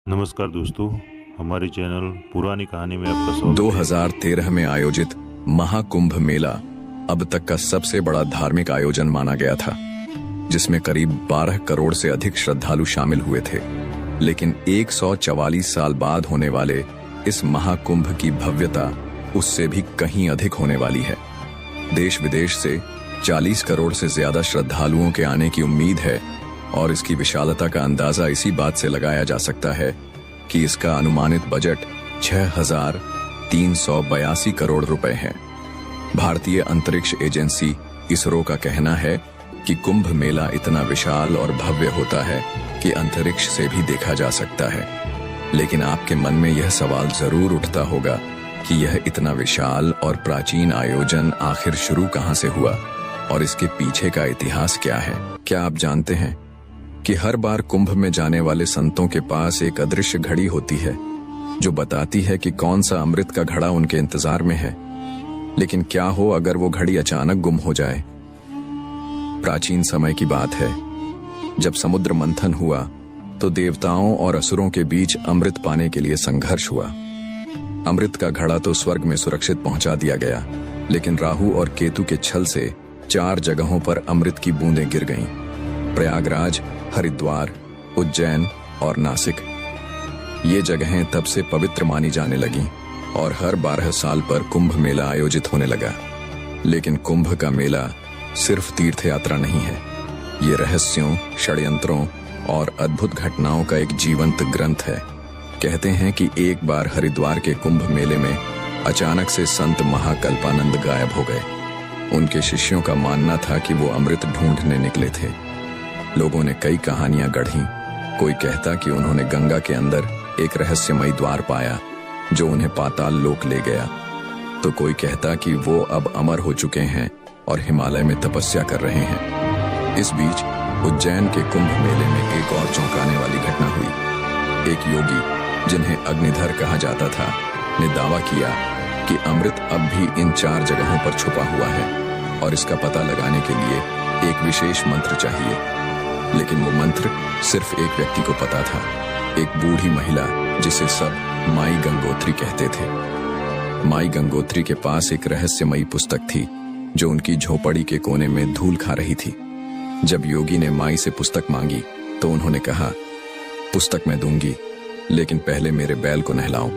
नमस्कार दोस्तों, हमारे चैनल पुरानी कहानी में आपका स्वागत है। 2013 में आयोजित महाकुंभ मेला अब तक का सबसे बड़ा धार्मिक आयोजन माना गया था, जिसमें करीब 12 करोड़ से अधिक श्रद्धालु शामिल हुए थे। लेकिन 144 साल बाद होने वाले इस महाकुंभ की भव्यता उससे भी कहीं अधिक होने वाली है। देश विदेश से 40 करोड़ से ज्यादा श्रद्धालुओं के आने की उम्मीद है और इसकी विशालता का अंदाजा इसी बात से लगाया जा सकता है कि इसका अनुमानित बजट 6,382 करोड़ रुपए है। भारतीय अंतरिक्ष एजेंसी इसरो का कहना है कि कुंभ मेला इतना विशाल और भव्य होता है कि अंतरिक्ष से भी देखा जा सकता है। लेकिन आपके मन में यह सवाल जरूर उठता होगा कि यह इतना विशाल और प्राचीन आयोजन आखिर शुरू कहां से हुआ और इसके पीछे का इतिहास क्या है। क्या आप जानते हैं कि हर बार कुंभ में जाने वाले संतों के पास एक अदृश्य घड़ी होती है जो बताती है कि कौन सा अमृत का घड़ा उनके इंतजार में है। लेकिन क्या हो अगर वो घड़ी अचानक गुम हो जाए। प्राचीन समय की बात है, जब समुद्र मंथन हुआ तो देवताओं और असुरों के बीच अमृत पाने के लिए संघर्ष हुआ। अमृत का घड़ा तो स्वर्ग में सुरक्षित पहुंचा दिया गया, लेकिन राहु और केतु के छल से 4 जगहों पर अमृत की बूंदें गिर गईं। प्रयागराज, हरिद्वार, उज्जैन और नासिक। ये जगहें तब से पवित्र मानी जाने लगीं और हर 12 साल पर कुंभ मेला आयोजित होने लगा। लेकिन कुंभ का मेला सिर्फ तीर्थ यात्रा नहीं है, ये रहस्यों, षड्यंत्रों और अद्भुत घटनाओं का एक जीवंत ग्रंथ है। कहते हैं कि एक बार हरिद्वार के कुंभ मेले में अचानक से संत महाकल्पानंद गायब हो गए। उनके शिष्यों का मानना था कि वो अमृत ढूंढने निकले थे। लोगों ने कई कहानियां गढ़ी। कोई कहता कि उन्होंने गंगा के अंदर एक रहस्यमयी द्वार पाया जो उन्हें पाताल लोक ले गया, तो कोई कहता कि वो अब अमर हो चुके हैं और हिमालय में तपस्या कर रहे हैं। इस बीच उज्जैन के कुंभ मेले में एक और चौंकाने वाली घटना हुई। एक योगी, जिन्हें अग्निधर कहा जाता था, ने दावा किया कि अमृत अब भी इन 4 जगहों पर छुपा हुआ है और इसका पता लगाने के लिए एक विशेष मंत्र चाहिए। लेकिन वो मंत्र सिर्फ एक व्यक्ति को पता था, एक बूढ़ी महिला जिसे सब माई गंगोत्री कहते थे। माई गंगोत्री के पास एक रहस्यमयी पुस्तक थी जो उनकी झोपड़ी के कोने में धूल खा रही थी। जब योगी ने माई से पुस्तक मांगी तो उन्होंने कहा, पुस्तक मैं दूंगी, लेकिन पहले मेरे बैल को नहलाओ।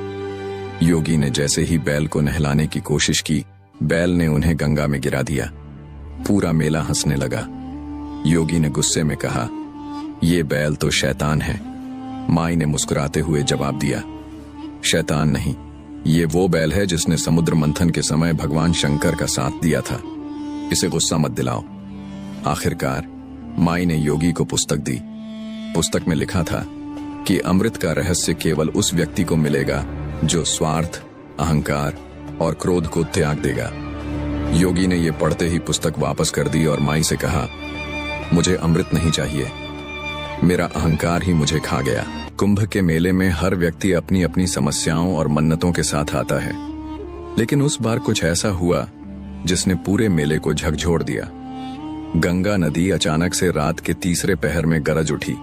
योगी ने जैसे ही बैल को नहलाने की कोशिश की, बैल ने उन्हें गंगा में गिरा दिया। पूरा मेला हंसने लगा। योगी ने गुस्से में कहा, ये बैल तो शैतान है। माई ने मुस्कुराते हुए जवाब दिया, शैतान नहीं, ये वो बैल है जिसने समुद्र मंथन के समय भगवान शंकर का साथ दिया था। इसे गुस्सा मत दिलाओ। आखिरकार माई ने योगी को पुस्तक दी। पुस्तक में लिखा था कि अमृत का रहस्य केवल उस व्यक्ति को मिलेगा जो स्वार्थ, अहंकार और क्रोध को त्याग देगा। योगी ने यह पढ़ते ही पुस्तक वापस कर दी और माई से कहा, मुझे अमृत नहीं चाहिए, मेरा अहंकार ही मुझे खा गया। कुंभ के मेले में हर व्यक्ति अपनी अपनी समस्याओं और मन्नतों के साथ आता है, लेकिन उस बार कुछ ऐसा हुआ जिसने पूरे मेले को झकझोर दिया। गंगा नदी अचानक से रात के तीसरे पहर में गरज उठी।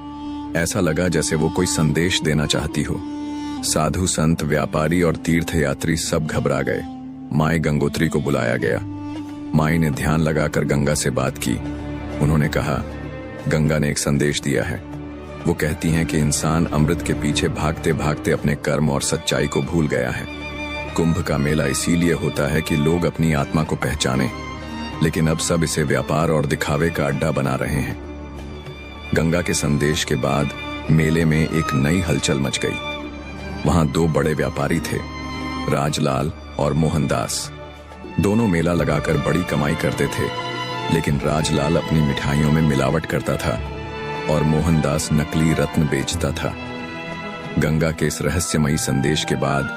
ऐसा लगा जैसे वो कोई संदेश देना चाहती हो। साधु, संत, व्यापारी और तीर्थयात्री सब घबरा गए। माई गंगोत्री को बुलाया गया। माई ने ध्यान लगाकर गंगा से बात की। उन्होंने कहा, गंगा ने एक संदेश दिया है। वो कहती हैं कि इंसान अमृत के पीछे भागते भागते अपने कर्म और सच्चाई को भूल गया है। कुंभ का मेला इसीलिए होता है कि लोग अपनी आत्मा को पहचानें, लेकिन अब सब इसे व्यापार और दिखावे का अड्डा बना रहे हैं। गंगा के संदेश के बाद मेले में एक नई हलचल मच गई। वहां 2 बड़े व्यापारी थे, राजलाल और मोहनदास। दोनों मेला लगाकर बड़ी कमाई करते थे, लेकिन राजलाल अपनी मिठाइयों में मिलावट करता था और मोहनदास नकली रत्न बेचता था। गंगा के इस रहस्यमयी संदेश के बाद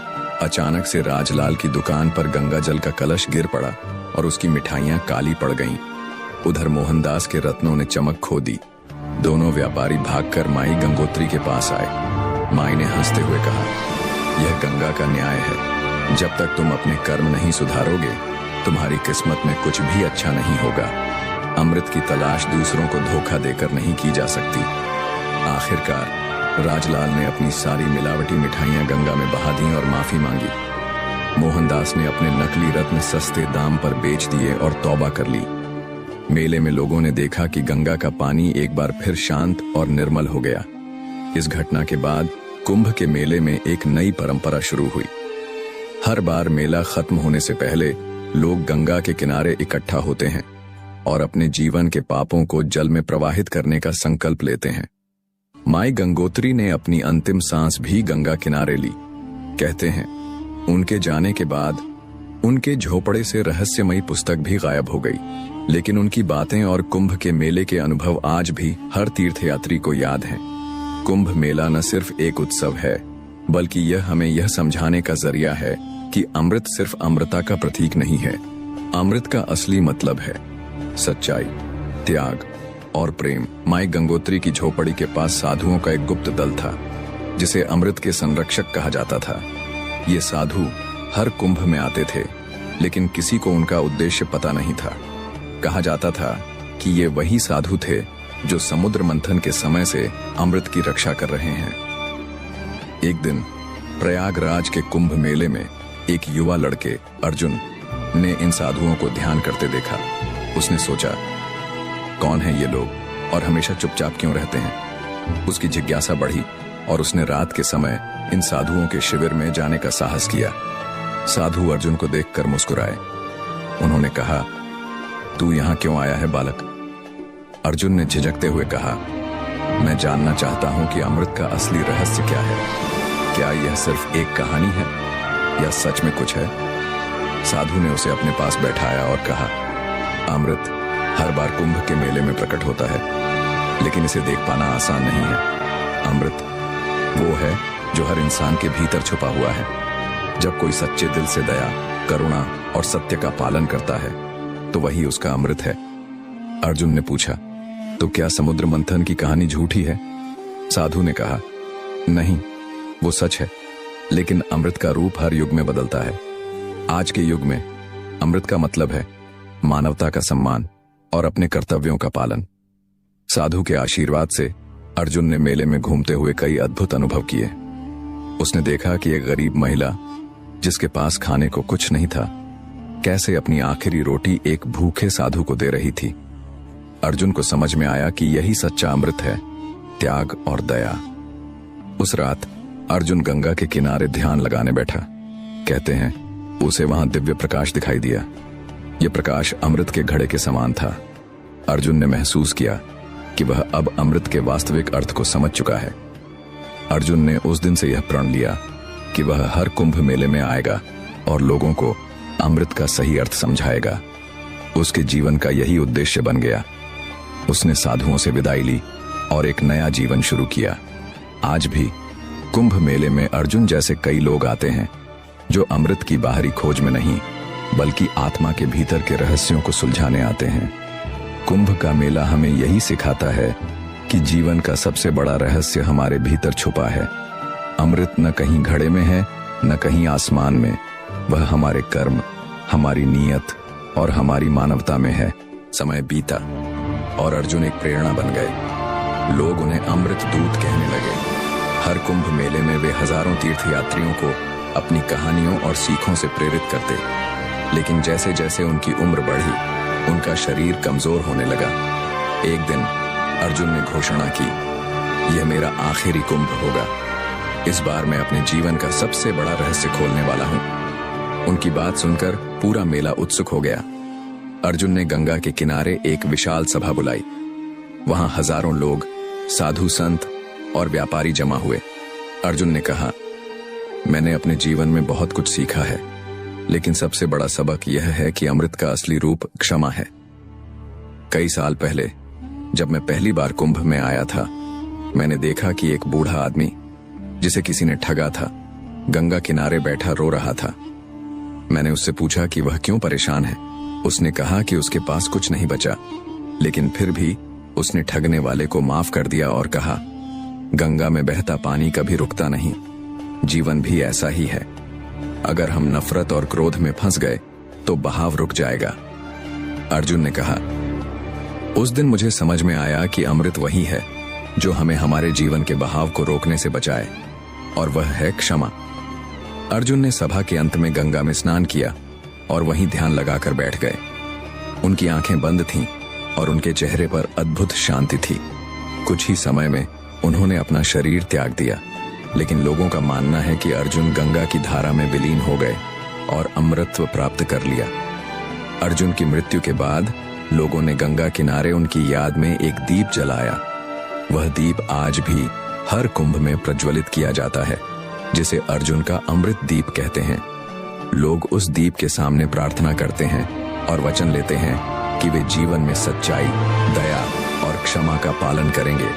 अचानक से राजलाल की दुकान पर गंगा जल का कलश गिर पड़ा और उसकी मिठाइयां काली पड़ गईं। उधर मोहनदास के रत्नों ने चमक खो दी। दोनों व्यापारी भागकर माई गंगोत्री के पास आए। माई ने हंसते हुए कहा, यह गंगा का न्याय है। जब तक तुम अपने कर्म नहीं सुधारोगे, तुम्हारी किस्मत में कुछ भी अच्छा नहीं होगा। अमृत की तलाश दूसरों को धोखा देकर नहीं की जा सकती। आखिरकार राजलाल ने अपनी सारी मिलावटी मिठाइयां गंगा में बहा दी और माफी मांगी। मोहनदास ने अपने नकली रत्न सस्ते दाम पर बेच दिए और तौबा कर ली। मेले में लोगों ने देखा कि गंगा का पानी एक बार फिर शांत और निर्मल हो गया। इस घटना के बाद कुंभ के मेले में एक नई परंपरा शुरू हुई। हर बार मेला खत्म होने से पहले लोग गंगा के किनारे इकट्ठा होते हैं और अपने जीवन के पापों को जल में प्रवाहित करने का संकल्प लेते हैं। माई गंगोत्री ने अपनी अंतिम सांस भी गंगा किनारे ली। कहते हैं उनके जाने के बाद उनके झोपड़े से रहस्यमयी पुस्तक भी गायब हो गई, लेकिन उनकी बातें और कुंभ के मेले के अनुभव आज भी हर तीर्थयात्री को याद हैं। कुंभ मेला न सिर्फ एक उत्सव है, बल्कि यह हमें यह समझाने का जरिया है कि अमृत सिर्फ अमृता का प्रतीक नहीं है। अमृत का असली मतलब है सच्चाई, त्याग और प्रेम। माई गंगोत्री की झोपड़ी के पास साधुओं का एक गुप्त दल था, जिसे अमृत के संरक्षक कहा जाता था। ये साधु हर कुंभ में आते थे, लेकिन किसी को उनका उद्देश्य पता नहीं था। कहा जाता था कि ये वही साधु थे जो समुद्र मंथन के समय से अमृत की रक्षा कर रहे हैं। एक दिन प्रयागराज के कुंभ मेले में एक युवा लड़के अर्जुन ने इन साधुओं को ध्यान करते देखा। उसने सोचा, कौन है ये लोग और हमेशा चुपचाप क्यों रहते हैं? उसकी जिज्ञासा बढ़ी और उसने रात के समय इन साधुओं के शिविर में जाने का साहस किया। साधु अर्जुन को देखकर मुस्कुराए। उन्होंने कहा, तू यहाँ क्यों आया है बालक? अर्जुन ने झिझकते हुए कहा, मैं जानना चाहता हूँ कि अमृत का असली रहस्य क्या है। क्या यह सिर्फ एक कहानी है या सच में कुछ है? साधु ने उसे अपने पास बैठाया और कहा, अमृत हर बार कुंभ के मेले में प्रकट होता है, लेकिन इसे देख पाना आसान नहीं है। अमृत वो है जो हर इंसान के भीतर छुपा हुआ है। जब कोई सच्चे दिल से दया, करुणा और सत्य का पालन करता है, तो वही उसका अमृत है। अर्जुन ने पूछा, तो क्या समुद्र मंथन की कहानी झूठी है? साधु ने कहा, नहीं, वो सच है, लेकिन अमृत का रूप हर युग में बदलता है। आज के युग में अमृत का मतलब है मानवता का सम्मान और अपने कर्तव्यों का पालन। साधु के आशीर्वाद से अर्जुन ने मेले में घूमते हुए कई अद्भुत अनुभव किए। उसने देखा कि एक गरीब महिला, जिसके पास खाने को कुछ नहीं था, कैसे अपनी आखिरी रोटी एक भूखे साधु को दे रही थी। अर्जुन को समझ में आया कि यही सच्चा अमृत है, त्याग और दया। उस रात अर्जुन गंगा के किनारे ध्यान लगाने बैठा। कहते हैं उसे वहां दिव्य प्रकाश दिखाई दिया। यह प्रकाश अमृत के घड़े के समान था। अर्जुन ने महसूस किया कि वह अब अमृत के वास्तविक अर्थ को समझ चुका है। अर्जुन ने उस दिन से यह प्रण लिया कि वह हर कुंभ मेले में आएगा और लोगों को अमृत का सही अर्थ समझाएगा। उसके जीवन का यही उद्देश्य बन गया। उसने साधुओं से विदाई ली और एक नया जीवन शुरू किया। आज भी कुंभ मेले में अर्जुन जैसे कई लोग आते हैं, जो अमृत की बाहरी खोज में नहीं, बल्कि आत्मा के भीतर के रहस्यों को सुलझाने आते हैं। कुंभ का मेला हमें यही सिखाता है कि जीवन का सबसे बड़ा रहस्य हमारे भीतर छुपा है। अमृत न कहीं घड़े में है, न कहीं आसमान में। वह हमारे कर्म, हमारी नीयत और हमारी मानवता में है। समय बीता और अर्जुन एक प्रेरणा बन गए। लोग उन्हें अमृत दूत कहने लगे। हर कुंभ मेले में वे हजारों तीर्थयात्रियों को अपनी कहानियों और सीखों से प्रेरित करते। लेकिन जैसे जैसे उनकी उम्र बढ़ी, उनका शरीर कमजोर होने लगा। एक दिन अर्जुन ने घोषणा की, यह मेरा आखिरी कुंभ होगा। इस बार मैं अपने जीवन का सबसे बड़ा रहस्य खोलने वाला हूं। उनकी बात सुनकर पूरा मेला उत्सुक हो गया। अर्जुन ने गंगा के किनारे एक विशाल सभा बुलाई। वहां हजारों लोग, साधु संत और व्यापारी जमा हुए। अर्जुन ने कहा, मैंने अपने जीवन में बहुत कुछ सीखा है, लेकिन सबसे बड़ा सबक यह है कि अमृत का असली रूप क्षमा है। कई साल पहले जब मैं पहली बार कुंभ में आया था, मैंने देखा कि एक बूढ़ा आदमी, जिसे किसी ने ठगा था, गंगा किनारे बैठा रो रहा था। मैंने उससे पूछा कि वह क्यों परेशान है। उसने कहा कि उसके पास कुछ नहीं बचा, लेकिन फिर भी उसने ठगने वाले को माफ कर दिया और कहा, गंगा में बहता पानी कभी रुकता नहीं। जीवन भी ऐसा ही है। अगर हम नफरत और क्रोध में फंस गए तो बहाव रुक जाएगा। अर्जुन ने कहा, उस दिन मुझे समझ में आया कि अमृत वही है जो हमें हमारे जीवन के बहाव को रोकने से बचाए, और वह है क्षमा। अर्जुन ने सभा के अंत में गंगा में स्नान किया और वहीं ध्यान लगाकर बैठ गए। उनकी आंखें बंद थीं और उनके चेहरे पर अद्भुत शांति थी। कुछ ही समय में उन्होंने अपना शरीर त्याग दिया, लेकिन लोगों का मानना है कि अर्जुन गंगा की धारा में विलीन हो गए और अमृतत्व प्राप्त कर लिया। अर्जुन की मृत्यु के बाद लोगों ने गंगा किनारे उनकी याद में एक दीप जलाया। वह दीप आज भी हर कुंभ में प्रज्वलित किया जाता है, जिसे अर्जुन का अमृत दीप कहते हैं। लोग उस दीप के सामने प्रार्थना करते हैं और वचन लेते हैं कि वे जीवन में सच्चाई, दया और क्षमा का पालन करेंगे।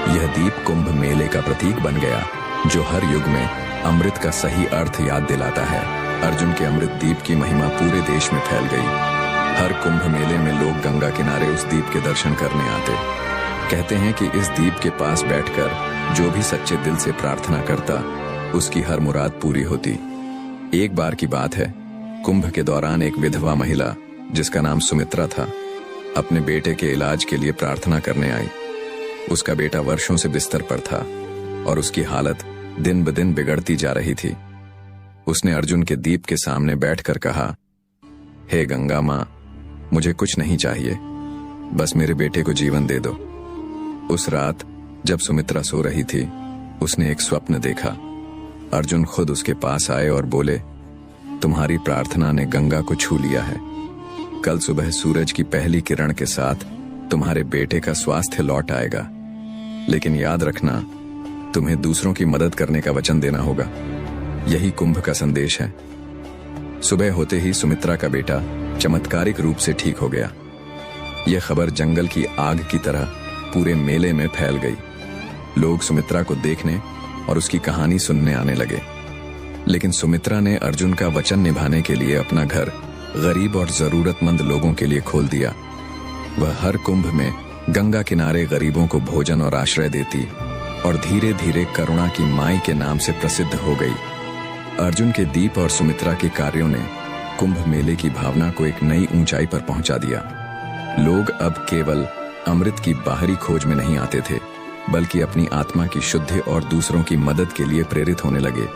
यह दीप कुंभ मेले का प्रतीक बन गया, जो हर युग में अमृत का सही अर्थ याद दिलाता है। अर्जुन के अमृत दीप की महिमा पूरे देश में फैल गई। हर कुंभ मेले में लोग गंगा किनारे उस दीप के दर्शन करने आते। कहते हैं कि इस दीप के पास बैठकर जो भी सच्चे दिल से प्रार्थना करता, उसकी हर मुराद पूरी होती। एक बार की बात है, कुंभ के दौरान एक विधवा महिला, जिसका नाम सुमित्रा था, अपने बेटे के इलाज के लिए प्रार्थना करने आई। उसका बेटा वर्षों से बिस्तर पर था और उसकी हालत दिन ब दिन बिगड़ती जा रही थी। उसने अर्जुन के दीप के सामने बैठकर कहा, हे गंगा मां, मुझे कुछ नहीं चाहिए, बस मेरे बेटे को जीवन दे दो। उस रात जब सुमित्रा सो रही थी, उसने एक स्वप्न देखा। अर्जुन खुद उसके पास आए और बोले, तुम्हारी प्रार्थना ने गंगा को छू लिया है। कल सुबह सूरज की पहली किरण के साथ तुम्हारे बेटे का स्वास्थ्य लौट आएगा, लेकिन याद रखना, तुम्हें दूसरों की मदद करने का वचन देना होगा। यही कुंभ का संदेश है। सुबह होते ही सुमित्रा का बेटा चमत्कारिक रूप से ठीक हो गया। यह खबर जंगल की आग की तरह पूरे मेले में फैल गई। लोग सुमित्रा को देखने और उसकी कहानी सुनने आने लगे। लेकिन सुमित्रा ने अर्जुन का वचन निभाने के लिए अपना घर गरीब और जरूरतमंद लोगों के लिए खोल दिया। वह हर कुंभ में गंगा किनारे गरीबों को भोजन और आश्रय देती और धीरे धीरे करुणा की माई के नाम से प्रसिद्ध हो गई। अर्जुन के दीप और सुमित्रा के कार्यों ने कुंभ मेले की भावना को एक नई ऊंचाई पर पहुंचा दिया। लोग अब केवल अमृत की बाहरी खोज में नहीं आते थे, बल्कि अपनी आत्मा की शुद्धि और दूसरों की मदद के लिए प्रेरित होने लगे।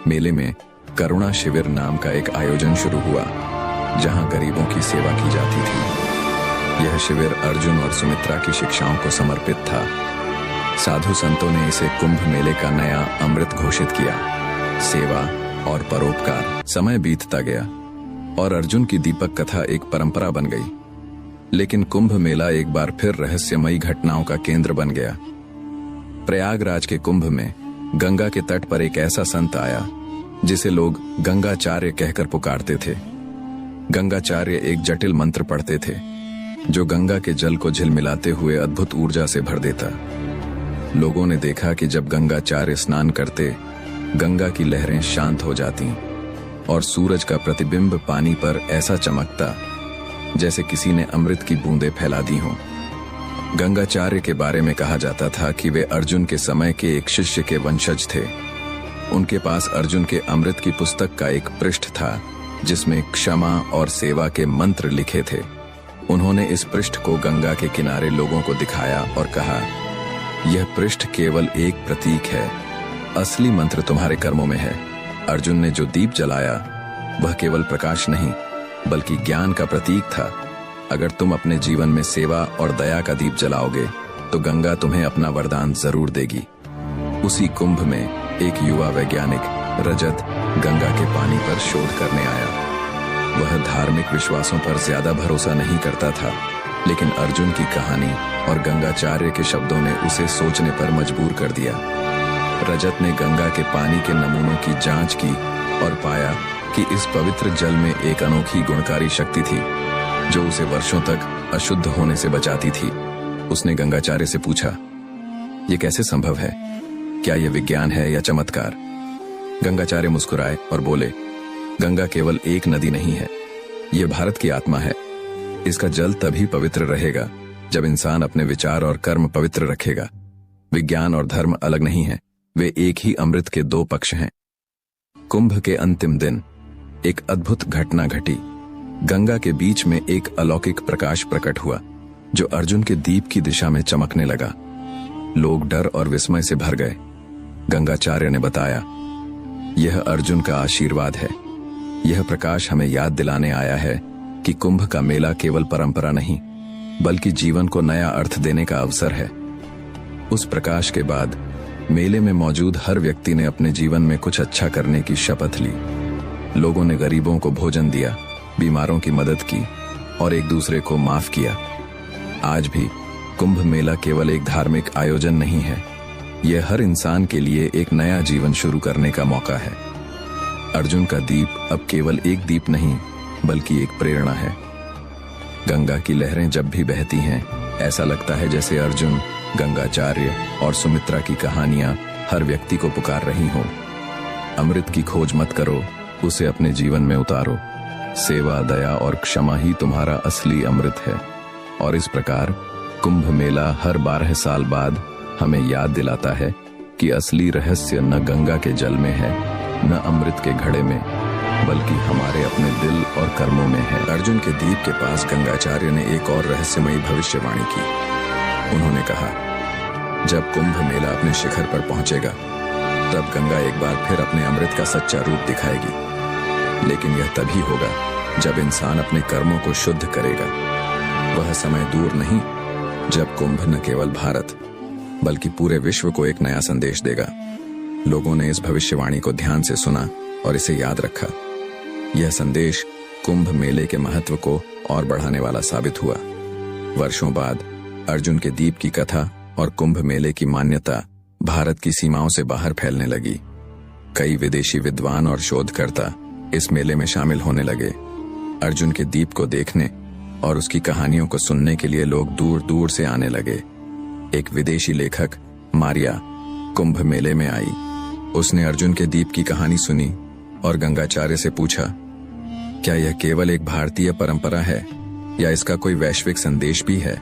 मेले में करुणा शिविर नाम का एक आयोजन शुरू हुआ, जहां गरीबों की सेवा की जाती थी। यह शिविर अर्जुन और सुमित्रा की शिक्षाओं को समर्पित था। साधु संतों ने इसे कुंभ मेले का नया अमृत घोषित किया। सेवा और परोपकार। समय बीतता गया और अर्जुन की दीपक कथा एक परंपरा बन गई। लेकिन कुंभ मेला एक बार फिर रहस्यमयी घटनाओं का केंद्र बन गया। प्रयागराज के कुंभ में गंगा के तट पर एक ऐसा संत आया, जिसे लोग गंगाचार्य कहकर पुकारते थे। गंगाचार्य एक जटिल मंत्र पढ़ते थे, जो गंगा के जल को झिलमिलाते हुए अद्भुत ऊर्जा से भर देता। लोगों ने देखा कि जब गंगाचार्य स्नान करते, गंगा की लहरें शांत हो जाती और सूरज का प्रतिबिंब पानी पर ऐसा चमकता जैसे किसी ने अमृत की बूंदें फैला दी हों। गंगाचार्य के बारे में कहा जाता था कि वे अर्जुन के समय के एक शिष्य के वंशज थे। उनके पास अर्जुन के अमृत की पुस्तक का एक पृष्ठ था, जिसमें क्षमा और सेवा के मंत्र लिखे थे। उन्होंने इस पृष्ठ को गंगा के किनारे लोगों को दिखाया और कहा, यह पृष्ठ केवल एक प्रतीक है, असली मंत्र तुम्हारे कर्मों में है। अर्जुन ने जो दीप जलाया, वह केवल प्रकाश नहीं, बल्कि ज्ञान का प्रतीक था। अगर तुम अपने जीवन में सेवा और दया का दीप जलाओगे, तो गंगा तुम्हें अपना वरदान जरूर देगी। उसी कुंभ में एक युवा वैज्ञानिक रजत गंगा के पानी पर शोध करने आया। वह धार्मिक विश्वासों पर ज्यादा भरोसा नहीं करता था, लेकिन अर्जुन की कहानी और गंगाचार्य के शब्दों ने उसे सोचने पर मजबूर कर दिया। रजत ने गंगा के पानी के नमूनों की जांच की और पाया कि इस पवित्र जल में एक अनोखी गुणकारी शक्ति थी, जो उसे वर्षों तक अशुद्ध होने से बचाती थी। उसने गंगाचार्य से पूछा, यह कैसे संभव है? क्या यह विज्ञान है या चमत्कार? गंगाचार्य मुस्कुराए और बोले, गंगा केवल एक नदी नहीं है, यह भारत की आत्मा है। इसका जल तभी पवित्र रहेगा जब इंसान अपने विचार और कर्म पवित्र रखेगा। विज्ञान और धर्म अलग नहीं है, वे एक ही अमृत के दो पक्ष हैं। कुंभ के अंतिम दिन एक अद्भुत घटना घटी। गंगा के बीच में एक अलौकिक प्रकाश प्रकट हुआ, जो अर्जुन के दीप की दिशा में चमकने लगा। लोग डर और विस्मय से भर गए। गंगाचार्य ने बताया, यह अर्जुन का आशीर्वाद है। यह प्रकाश हमें याद दिलाने आया है कि कुंभ का मेला केवल परंपरा नहीं, बल्कि जीवन को नया अर्थ देने का अवसर है। उस प्रकाश के बाद मेले में मौजूद हर व्यक्ति ने अपने जीवन में कुछ अच्छा करने की शपथ ली। लोगों ने गरीबों को भोजन दिया, बीमारों की मदद की और एक दूसरे को माफ किया। आज भी कुंभ मेला केवल एक धार्मिक आयोजन नहीं है, यह हर इंसान के लिए एक नया जीवन शुरू करने का मौका है। अर्जुन का दीप अब केवल एक दीप नहीं, बल्कि एक प्रेरणा है। गंगा की लहरें जब भी बहती हैं, ऐसा लगता है जैसे अर्जुन, गंगाचार्य और सुमित्रा की कहानियां हर व्यक्ति को पुकार रही हों। अमृत की खोज मत करो, उसे अपने जीवन में उतारो। सेवा, दया और क्षमा ही तुम्हारा असली अमृत है। और इस प्रकार कुंभ मेला हर 12 साल बाद हमें याद दिलाता है कि असली रहस्य न गंगा के जल में है, न अमृत के घड़े में, बल्कि हमारे अपने दिल और कर्मों में है। अर्जुन के दीप के पास गंगाचार्य ने एक और रहस्यमयी भविष्यवाणी की। उन्होंने कहा, जब कुंभ मेला अपने शिखर पर पहुंचेगा, तब गंगा एक बार फिर अपने अमृत का सच्चा रूप दिखाएगी। लेकिन यह तभी होगा जब इंसान अपने कर्मों को शुद्ध करेगा। वह समय दूर नहीं जब कुंभ न केवल भारत बल्कि पूरे विश्व को एक नया संदेश देगा। लोगों ने इस भविष्यवाणी को ध्यान से सुना और इसे याद रखा। यह संदेश कुंभ मेले के महत्व को और बढ़ाने वाला साबित हुआ। वर्षों बाद अर्जुन के दीप की कथा और कुंभ मेले की मान्यता भारत की सीमाओं से बाहर फैलने लगी। कई विदेशी विद्वान और शोधकर्ता इस मेले में शामिल होने लगे। अर्जुन के दीप को देखने और उसकी कहानियों को सुनने के लिए लोग दूर दूर से आने लगे। एक विदेशी लेखक मारिया कुंभ मेले में आई। उसने अर्जुन के दीप की कहानी सुनी और गंगाचार्य से पूछा, क्या यह केवल एक भारतीय परंपरा है या इसका कोई वैश्विक संदेश भी है?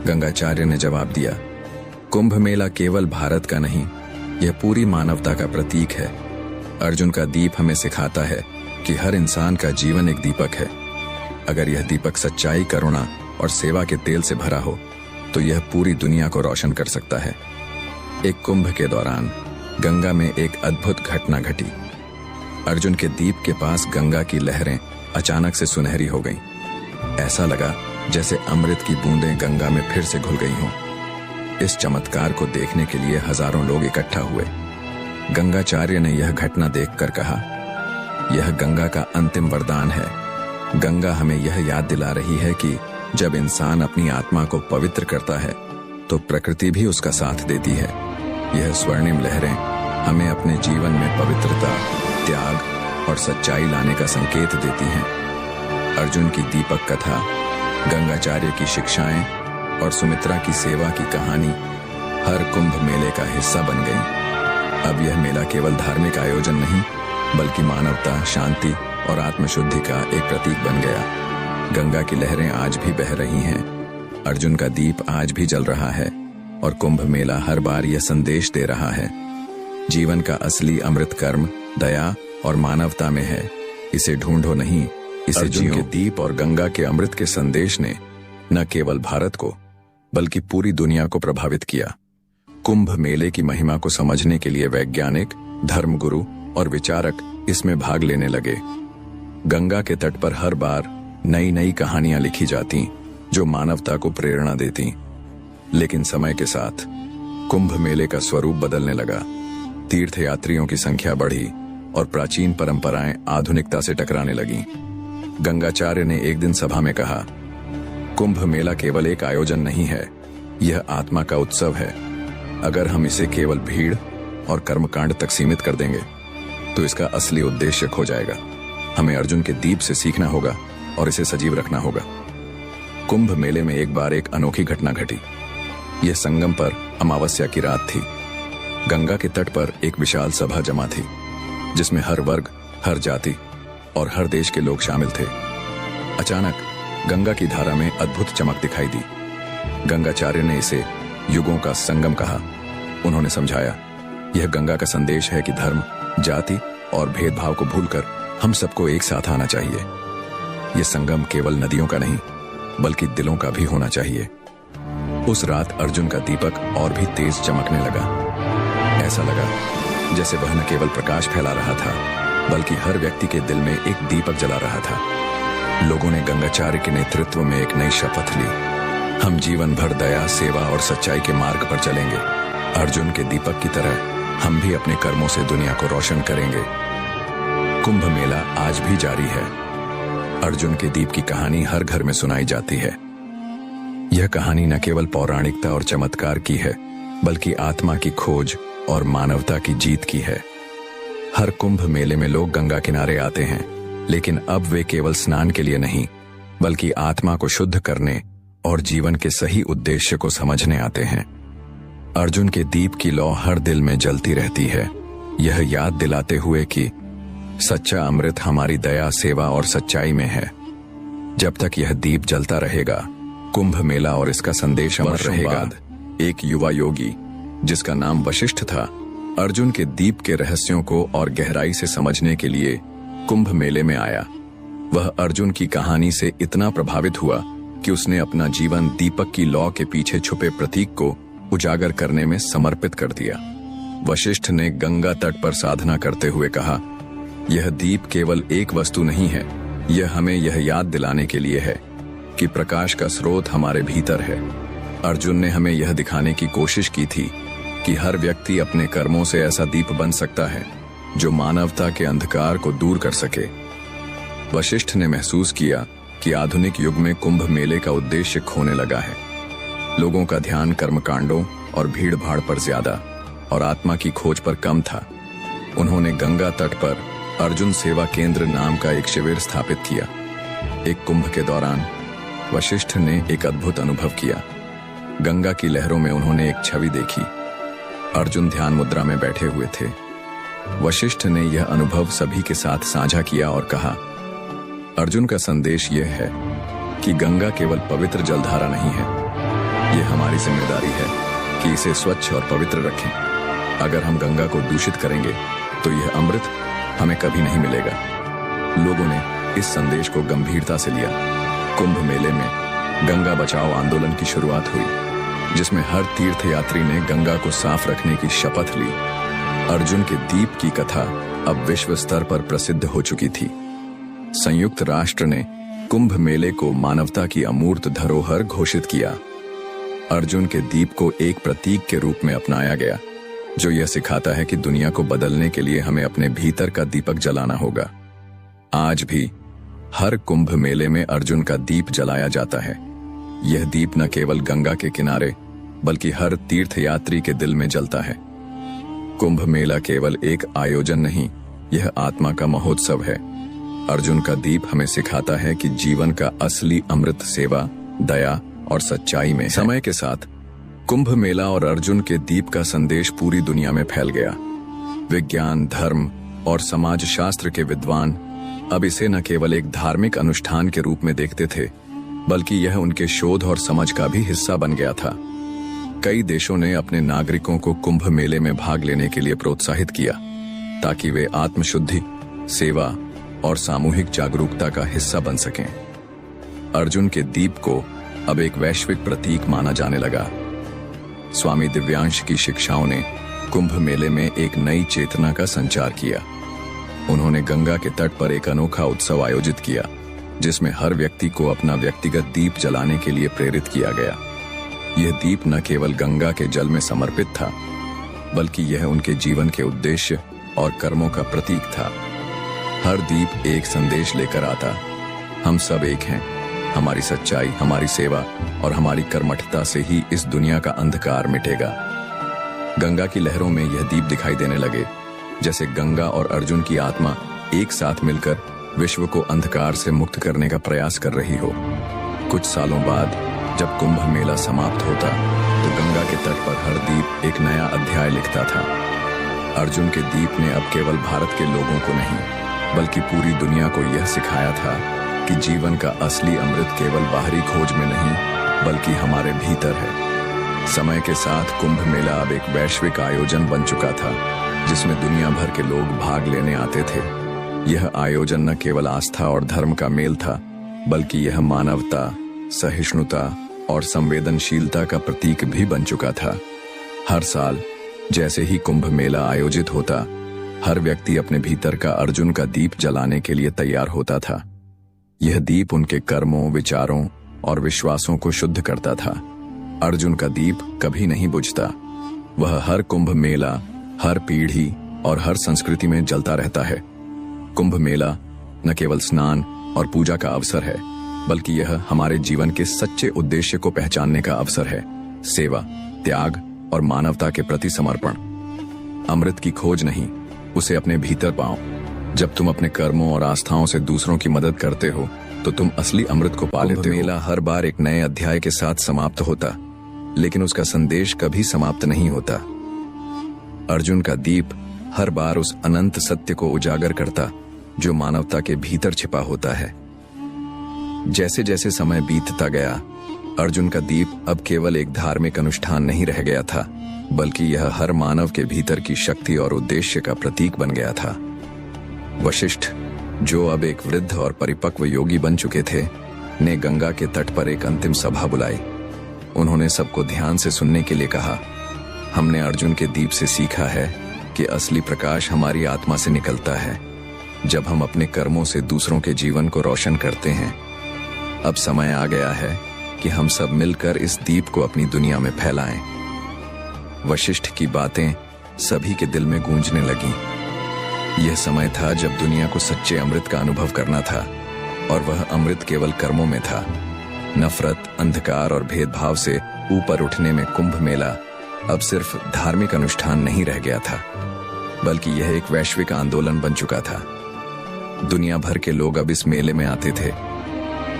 गंगाचार्य ने जवाब दिया, कुंभ मेला केवल भारत का नहीं, यह पूरी मानवता का प्रतीक है। अर्जुन का दीप हमें सिखाता है कि हर इंसान का जीवन एक दीपक है। अगर यह दीपक सच्चाई, करुणा और सेवा के तेल से भरा हो तो यह पूरी दुनिया को रोशन कर सकता है। एक कुंभ के दौरान गंगा में एक अद्भुत घटना घटी। अर्जुन के दीप के पास गंगा की लहरें अचानक से सुनहरी हो गईं। ऐसा लगा जैसे अमृत की बूंदें गंगा में फिर से घुल गई हों। इस चमत्कार को देखने के लिए हजारों लोग इकट्ठा हुए। गंगाचार्य ने यह घटना देखकर कहा, यह गंगा का अंतिम वरदान है। गंगा हमें यह याद दिला रही है कि जब इंसान अपनी आत्मा को पवित्र करता है तो प्रकृति भी उसका साथ देती है। यह स्वर्णिम लहरें हमें अपने जीवन में पवित्रता, त्याग और सच्चाई लाने का संकेत देती हैं। अर्जुन की दीपक कथा, गंगाचार्य की शिक्षाएं और सुमित्रा की सेवा की कहानी हर कुंभ मेले का हिस्सा बन गई। अब यह मेला केवल धार्मिक आयोजन नहीं, बल्कि मानवता, शांति और आत्मशुद्धि का एक प्रतीक बन गया। गंगा की लहरें आज भी बह रही हैं, अर्जुन का दीप आज भी जल रहा है और कुंभ मेला हर बार यह संदेश दे रहा है, जीवन का असली अमृत कर्म दया और मानवता में है। इसे ढूंढो नहीं, इसे जियो। के दीप और गंगा के अमृत के संदेश ने न केवल भारत को बल्कि पूरी दुनिया को प्रभावित किया। कुंभ मेले की महिमा को समझने के लिए वैज्ञानिक, धर्मगुरु और विचारक इसमें भाग लेने लगे। गंगा के तट पर हर बार नई नई कहानियां लिखी जाती जो मानवता को प्रेरणा देती। लेकिन समय के साथ कुंभ मेले का स्वरूप बदलने लगा। तीर्थयात्रियों की संख्या बढ़ी और प्राचीन परंपराएं आधुनिकता से टकराने लगीं। गंगाचार्य ने एक दिन सभा में कहा, कुंभ मेला केवल एक आयोजन नहीं है, यह आत्मा का उत्सव है। अगर हम इसे केवल भीड़ और कर्मकांड तक सीमित कर देंगे तो इसका असली उद्देश्य खो जाएगा। हमें अर्जुन के दीप से सीखना होगा और इसे सजीव रखना होगा। कुंभ मेले में एक बार एक अनोखी घटना घटी। यह संगम पर अमावस्या की रात थी। गंगा के तट पर एक विशाल सभा जमा थी, जिसमें हर वर्ग, हर जाति और हर देश के लोग शामिल थे। अचानक गंगा की धारा में अद्भुत चमक दिखाई दी। गंगाचार्य ने इसे युगों का संगम कहा। उन्होंने समझाया, यह गंगा का संदेश है कि धर्म, जाति और भेदभाव को भूलकर हम सबको एक साथ आना चाहिए। यह संगम केवल नदियों का नहीं, बल्कि दिलों का भी होना चाहिए। उस रात अर्जुन का दीपक और भी तेज चमकने लगा। ऐसा लगा जैसे वह न केवल प्रकाश फैला रहा था, बल्कि हर व्यक्ति के दिल में एक दीपक जला रहा था। लोगों ने गंगाचार्य के नेतृत्व में एक नई शपथ ली। हम जीवन भर दया, सेवा और सच्चाई के मार्ग पर चलेंगे। अर्जुन के दीपक की तरह हम भी अपने कर्मों से दुनिया को रोशन करेंगे। कुंभ मेला आज भी जारी है। अर्जुन के दीप की कहानी हर घर में सुनाई जाती है। यह कहानी न केवल पौराणिकता और चमत्कार की है, बल्कि आत्मा की खोज और मानवता की जीत की है। हर कुंभ मेले में लोग गंगा किनारे आते हैं, लेकिन अब वे केवल स्नान के लिए नहीं, बल्कि आत्मा को शुद्ध करने और जीवन के सही उद्देश्य को समझने आते हैं। अर्जुन के दीप की लौ हर दिल में जलती रहती है, यह याद दिलाते हुए कि सच्चा अमृत हमारी दया, सेवा और सच्चाई में है। जब तक यह दीप जलता रहेगा, कुंभ मेला और इसका संदेश अमर रहेगा। एक युवा योगी जिसका नाम वशिष्ठ था, अर्जुन के दीप के रहस्यों को और गहराई से समझने के लिए कुंभ मेले में आया। वह अर्जुन की कहानी से इतना प्रभावित हुआ कि उसने अपना जीवन दीपक की लौ के पीछे छुपे प्रतीक को उजागर करने में समर्पित कर दिया। वशिष्ठ ने गंगा तट पर साधना करते हुए कहा, यह दीप केवल एक वस्तु नहीं है, यह हमें यह याद दिलाने के लिए है कि प्रकाश का स्रोत हमारे भीतर है। अर्जुन ने हमें यह दिखाने की कोशिश की थी कि हर व्यक्ति अपने कर्मों से ऐसा दीप बन सकता है जो मानवता के अंधकार को दूर कर सके। वशिष्ठ ने महसूस किया कि आधुनिक युग में कुंभ मेले का उद्देश्य खोने लगा है। लोगों का ध्यान कर्मकांडों और भीड़ भाड़ पर ज्यादा और आत्मा की खोज पर कम था। उन्होंने गंगा तट पर अर्जुन सेवा केंद्र नाम का एक शिविर स्थापित किया। एक कुंभ के दौरान वशिष्ठ ने एक अद्भुत अनुभव किया। गंगा की लहरों में उन्होंने एक छवि देखी। अर्जुन ध्यान मुद्रा में बैठे हुए थे। वशिष्ठ ने यह अनुभव सभी के साथ साझा किया और कहा, अर्जुन का संदेश यह है कि गंगा केवल पवित्र जलधारा नहीं है, यह हमारी जिम्मेदारी है कि इसे स्वच्छ और पवित्र रखें। अगर हम गंगा को दूषित करेंगे तो यह अमृत हमें कभी नहीं मिलेगा। लोगों ने इस संदेश को गंभीरता से लिया। कुंभ मेले में गंगा बचाओ आंदोलन की शुरुआत हुई, जिसमें हर तीर्थयात्री ने गंगा को साफ रखने की शपथ ली। अर्जुन के दीप की कथा अब विश्व स्तर पर प्रसिद्ध हो चुकी थी। संयुक्त राष्ट्र ने कुंभ मेले को मानवता की अमूर्त धरोहर घोषित किया। अर्जुन के दीप को एक प्रतीक के रूप में अपनाया गया, जो यह सिखाता है कि दुनिया को बदलने के लिए हमें अपने भीतर का दीपक जलाना होगा। आज भी हर कुंभ मेले में अर्जुन का दीप जलाया जाता है। यह दीप न केवल गंगा के किनारे, बल्कि हर तीर्थयात्री के दिल में जलता है। कुंभ मेला केवल एक आयोजन नहीं, यह आत्मा का महोत्सव है। अर्जुन का दीप हमें सिखाता है कि जीवन का असली अमृत सेवा, दया और सच्चाई में है। समय के साथ कुंभ मेला और अर्जुन के दीप का संदेश पूरी दुनिया में फैल गया। विज्ञान, धर्म और समाज शास्त्र के विद्वान अब इसे न केवल एक धार्मिक अनुष्ठान के रूप में देखते थे, बल्कि यह उनके शोध और समझ का भी हिस्सा बन गया था। कई देशों ने अपने नागरिकों को कुंभ मेले में भाग लेने के लिए प्रोत्साहित किया, ताकि वे आत्मशुद्धि, सेवा और सामूहिक जागरूकता का हिस्सा बन सकें। अर्जुन के दीप को अब एक वैश्विक प्रतीक माना जाने लगा। स्वामी दिव्यांश की शिक्षाओं ने कुंभ मेले में एक नई चेतना का संचार किया। उन्होंने गंगा के तट पर एक अनोखा उत्सव आयोजित किया, जिसमें हर व्यक्ति को अपना व्यक्तिगत दीप जलाने के लिए प्रेरित किया गया। यह दीप न केवल गंगा के जल में समर्पित था, बल्कि यह उनके जीवन के उद्देश्य और कर्मों का प्रतीक था। हर दीप एक संदेश लेकर आता, हम सब एक हैं। हमारी सच्चाई, हमारी सेवा और हमारी कर्मठता से ही इस दुनिया का अंधकार मिटेगा। गंगा की लहरों में यह दीप दिखाई देने लगे, जैसे गंगा और अर्जुन की आत्मा एक साथ मिलकर विश्व को अंधकार से मुक्त करने का प्रयास कर रही हो। कुछ सालों बाद जब कुंभ मेला समाप्त होता, तो गंगा के तट पर हर दीप एक नया अध्याय लिखता था। अर्जुन के दीप ने अब केवल भारत के लोगों को नहीं, बल्कि पूरी दुनिया को यह सिखाया था कि जीवन का असली अमृत केवल बाहरी खोज में नहीं, बल्कि हमारे भीतर है। समय के साथ कुंभ मेला अब एक वैश्विक आयोजन बन चुका था, जिसमें दुनिया भर के लोग भाग लेने आते थे। यह आयोजन न केवल आस्था और धर्म का मेल था, बल्कि यह मानवता, सहिष्णुता और संवेदनशीलता का प्रतीक भी बन चुका था। हर साल जैसे ही कुंभ मेला आयोजित होता, हर व्यक्ति अपने भीतर का अर्जुन का दीप जलाने के लिए तैयार होता था। यह दीप उनके कर्मों, विचारों और विश्वासों को शुद्ध करता था। अर्जुन का दीप कभी नहीं बुझता। वह हर कुंभ मेला, हर पीढ़ी और हर संस्कृति में जलता रहता है। कुंभ मेला न केवल स्नान और पूजा का अवसर है, बल्कि यह हमारे जीवन के सच्चे उद्देश्य को पहचानने का अवसर है। सेवा, त्याग और मानवता के प्रति समर्पण। अमृत की खोज नहीं, उसे अपने भीतर पाओ। जब तुम अपने कर्मों और आस्थाओं से दूसरों की मदद करते हो, तो तुम असली अमृत को पा लेते हो। मेला हर बार एक नए अध्याय के साथ समाप्त होता, लेकिन उसका संदेश कभी समाप्त नहीं होता। अर्जुन का दीप हर बार उस अनंत सत्य को उजागर करता जो मानवता के भीतर छिपा होता है। जैसे जैसे समय बीतता गया, अर्जुन का दीप अब केवल एक धार्मिक अनुष्ठान नहीं रह गया था, बल्कि यह हर मानव के भीतर की शक्ति और उद्देश्य का प्रतीक बन गया था। वशिष्ठ, जो अब एक वृद्ध और परिपक्व योगी बन चुके थे, ने गंगा के तट पर एक अंतिम सभा बुलाई। उन्होंने सबको ध्यान से सुनने के लिए कहा, हमने अर्जुन के दीप से सीखा है कि असली प्रकाश हमारी आत्मा से निकलता है, जब हम अपने कर्मों से दूसरों के जीवन को रोशन करते हैं। अब समय आ गया है कि हम सब मिलकर इस दीप को अपनी दुनिया में फैलाएं। वशिष्ठ की बातें सभी के दिल में गूंजने लगीं। यह समय था जब दुनिया को सच्चे अमृत का अनुभव करना था, और वह अमृत केवल कर्मों में था। नफरत, अंधकार और भेदभाव से ऊपर उठने में कुंभ मेला अब सिर्फ धार्मिक अनुष्ठान नहीं रह गया था, बल्कि यह एक वैश्विक आंदोलन बन चुका था। दुनिया भर के लोग अब इस मेले में आते थे,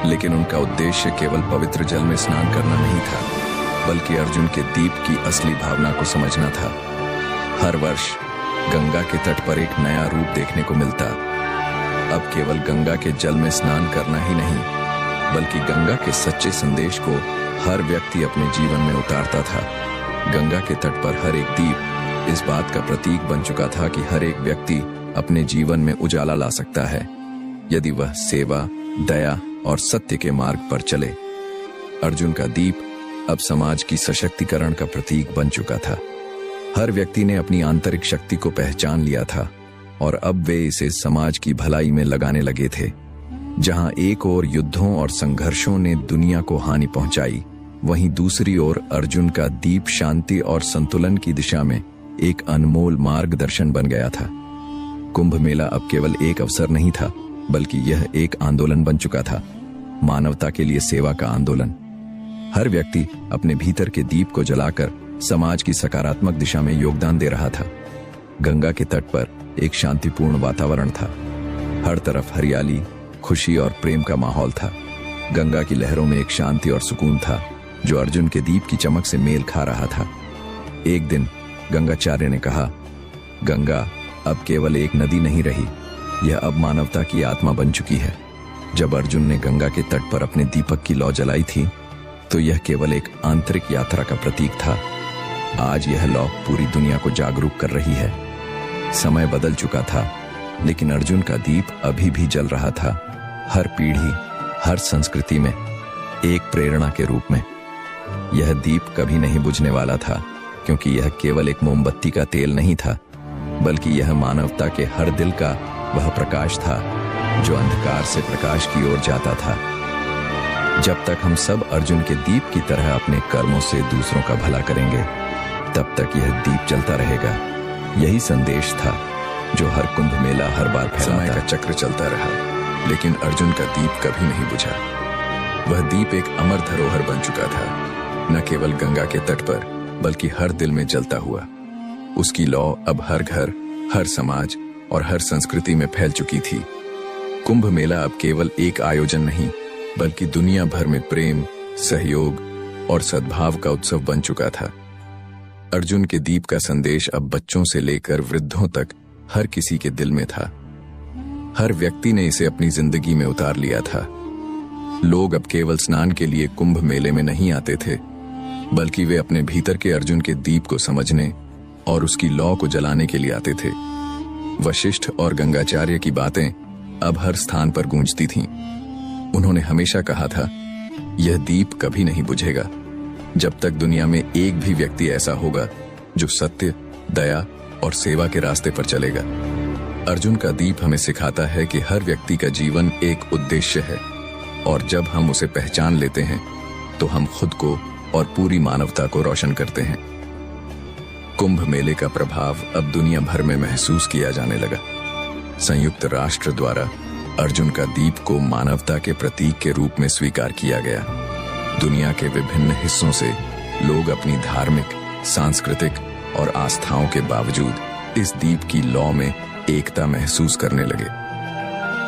लेकिन उनका उद्देश्य केवल पवित्र जल में स्नान करना नहीं था, बल्कि अर्जुन के दीप की असली भावना को समझना था। हर वर्ष गंगा के तट पर एक नया रूप देखने को मिलता। अब केवल गंगा के जल में स्नान करना ही नहीं, बल्कि गंगा के सच्चे संदेश को हर व्यक्ति अपने जीवन में उतारता था। गंगा के तट पर हर एक दीप इस बात का प्रतीक बन चुका था कि हर एक व्यक्ति अपने जीवन में उजाला ला सकता है, यदि वह सेवा, दया और सत्य के मार्ग पर चले। अर्जुन का दीप अब समाज की सशक्तिकरण का प्रतीक बन चुका था। हर व्यक्ति ने अपनी आंतरिक शक्ति को पहचान लिया था, और अब वे इसे समाज की भलाई में लगाने लगे थे। जहां एक ओर युद्धों और संघर्षों ने दुनिया को हानि पहुंचाई, वहीं दूसरी ओर अर्जुन का दीप शांति और संतुलन की दिशा में एक अनमोल मार्गदर्शन बन गया था। कुंभ मेला अब केवल एक अवसर नहीं था, बल्कि यह एक आंदोलन बन चुका था, मानवता के लिए सेवा का आंदोलन। हर व्यक्ति अपने भीतर के दीप को जलाकर समाज की सकारात्मक दिशा में योगदान दे रहा था। गंगा के तट पर एक शांतिपूर्ण वातावरण था। हर तरफ हरियाली, खुशी और प्रेम का माहौल था। गंगा की लहरों में एक शांति और सुकून था, जो अर्जुन के दीप की चमक से मेल खा रहा था। एक दिन गंगाचार्य ने कहा, गंगा अब केवल एक नदी नहीं रही, यह अब मानवता की आत्मा बन चुकी है। जब अर्जुन ने गंगा के तट पर अपने दीपक की लौ जलाई थी, तो यह केवल एक आंतरिक यात्रा का प्रतीक था। आज यह लौ पूरी दुनिया को जागरूक कर रही है। समय बदल चुका था, लेकिन अर्जुन का दीप अभी भी जल रहा था, हर पीढ़ी, हर संस्कृति में एक प्रेरणा के रूप में। यह दीप कभी नहीं बुझने वाला था, क्योंकि यह केवल एक मोमबत्ती का तेल नहीं था, बल्कि यह मानवता के हर दिल का वह प्रकाश था जो अंधकार से प्रकाश की ओर जाता था। जब तक हम सब अर्जुन के दीप की तरह अपने कर्मों से दूसरों का भला करेंगे, तब तक यह दीप जलता रहेगा। यही संदेश था जो हर कुंभ मेला हर बार फैलाता। समय का चक्र चलता रहा, लेकिन अर्जुन का दीप कभी नहीं बुझा। वह दीप एक अमर धरोहर बन चुका था, न केवल गंगा के तट पर, बल्कि हर दिल में जलता हुआ। उसकी लौ अब हर घर, हर समाज और हर संस्कृति में फैल चुकी थी। कुंभ मेला अब केवल एक आयोजन नहीं, बल्कि दुनिया भर में प्रेम, सहयोग और सद्भाव का उत्सव बन चुका था। अर्जुन के दीप का संदेश अब बच्चों से लेकर वृद्धों तक हर किसी के दिल में था। हर व्यक्ति ने इसे अपनी जिंदगी में उतार लिया था। लोग अब केवल स्नान के लिए कुंभ मेले में नहीं आते थे, बल्कि वे अपने भीतर के अर्जुन के दीप को समझने और उसकी लौ को जलाने के लिए आते थे। वशिष्ठ और गंगाचार्य की बातें अब हर स्थान पर गूंजती थीं। उन्होंने हमेशा कहा था, यह दीप कभी नहीं बुझेगा जब तक दुनिया में एक भी व्यक्ति ऐसा होगा जो सत्य, दया और सेवा के रास्ते पर चलेगा। अर्जुन का दीप हमें सिखाता है कि हर व्यक्ति का जीवन एक उद्देश्य है और जब हम उसे पहचान लेते हैं तो हम खुद को और पूरी मानवता को रोशन करते हैं। कुंभ मेले का प्रभाव अब दुनिया भर में महसूस किया जाने लगा। संयुक्त राष्ट्र द्वारा अर्जुन का दीप को मानवता के प्रतीक के रूप में स्वीकार किया गया। दुनिया के विभिन्न हिस्सों से लोग अपनी धार्मिक, सांस्कृतिक और आस्थाओं के बावजूद इस दीप की लौ में एकता महसूस करने लगे।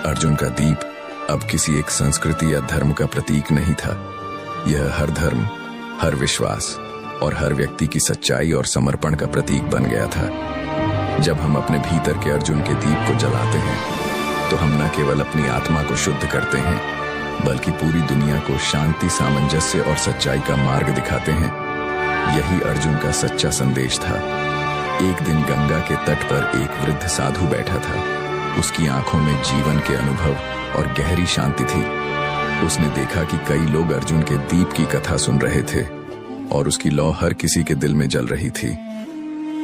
अर्जुन का दीप अब किसी एक संस्कृति या धर्म का प्रतीक नहीं था। यह हर धर्म, हर विश्वास और हर व्यक्ति की सच्चाई और समर्पण का प्रतीक बन गया था। जब हम अपने भीतर के अर्जुन के दीप को जलाते हैं तो हम न केवल अपनी आत्मा को शुद्ध करते हैं बल्कि पूरी दुनिया को शांति, सामंजस्य और सच्चाई का मार्ग दिखाते हैं। यही अर्जुन का सच्चा संदेश था। एक दिन गंगा के तट पर एक वृद्ध साधु बैठा था। उसकी आंखों में जीवन के अनुभव और गहरी शांति थी। उसने देखा कि कई लोग अर्जुन के दीप की कथा सुन रहे थे और उसकी लौ हर किसी के दिल में जल रही थी।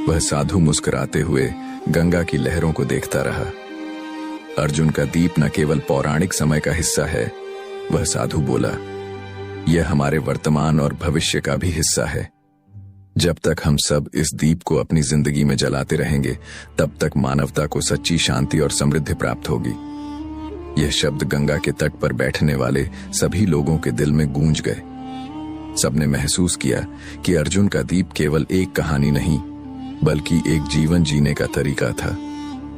वह साधु मुस्कुराते हुए गंगा की लहरों को देखता रहा। अर्जुन का दीप न केवल पौराणिक समय का हिस्सा है, वह साधु बोला, यह हमारे वर्तमान और भविष्य का भी हिस्सा है। जब तक हम सब इस दीप को अपनी जिंदगी में जलाते रहेंगे तब तक मानवता को सच्ची शांति और समृद्धि प्राप्त होगी। यह शब्द गंगा के तट पर बैठने वाले सभी लोगों के दिल में गूंज गए। सबने महसूस किया कि अर्जुन का दीप केवल एक कहानी नहीं बल्कि एक जीवन जीने का तरीका था।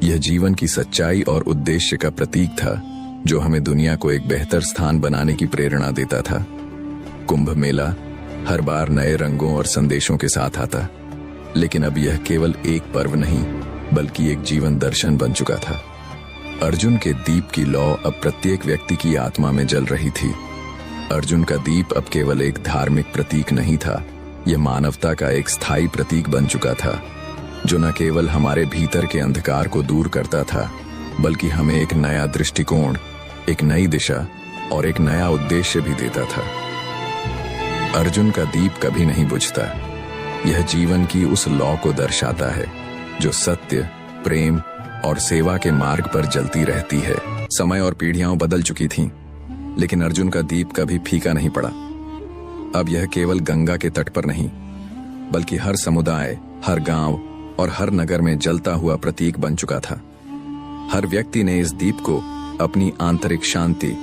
यह जीवन की सच्चाई और उद्देश्य का प्रतीक था जो हमें दुनिया को एक बेहतर स्थान बनाने की प्रेरणा देता था। कुंभ मेला हर बार नए रंगों और संदेशों के साथ आता, लेकिन अब यह केवल एक पर्व नहीं बल्कि एक जीवन दर्शन बन चुका था। अर्जुन के दीप की लौ अब प्रत्येक व्यक्ति की आत्मा में जल रही थी। अर्जुन का दीप अब केवल एक धार्मिक प्रतीक नहीं था, यह मानवता का एक स्थायी प्रतीक बन चुका था जो न केवल हमारे भीतर के अंधकार को दूर करता था बल्कि हमें एक नया दृष्टिकोण, एक नई दिशा और एक नया उद्देश्य भी देता था। अर्जुन का दीप कभी नहीं बुझता। यह जीवन की उस लौ को दर्शाता है जो सत्य, प्रेम और सेवा के मार्ग पर जलती रहती है। समय और पीढ़ियां बदल चुकी थीं, लेकिन अर्जुन का दीप कभी फीका नहीं पड़ा। अब यह केवल गंगा के तट पर नहीं बल्कि हर समुदाय, हर गांव और हर नगर में जलता हुआ प्रतीक बन चुका था। हर व्यक्ति ने इस दीप को अपनी आंतरिक शांति,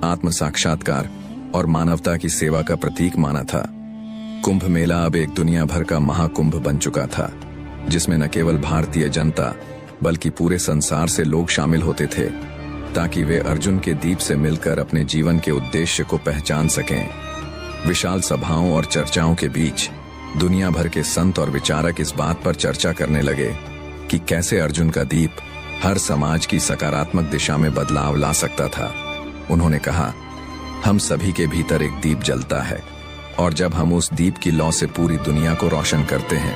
आत्म साक्षात्कार और मानवता की सेवा का प्रतीक माना था। कुंभ मेला अब एक दुनिया भर का महाकुंभ बन चुका था जिसमें न केवल भारतीय जनता बल्कि पूरे संसार से लोग शामिल होते थे ताकि वे अर्जुन के दीप से मिलकर अपने जीवन के उद्देश्य को पहचान सकें। विशाल सभाओं और चर्चाओं के बीच दुनिया भर के संत और विचारक इस बात पर चर्चा करने लगे कि कैसे अर्जुन का दीप हर समाज की सकारात्मक दिशा में बदलाव ला सकता था। उन्होंने कहा, हम सभी के भीतर एक दीप जलता है और जब हम उस दीप की लौ से पूरी दुनिया को रोशन करते हैं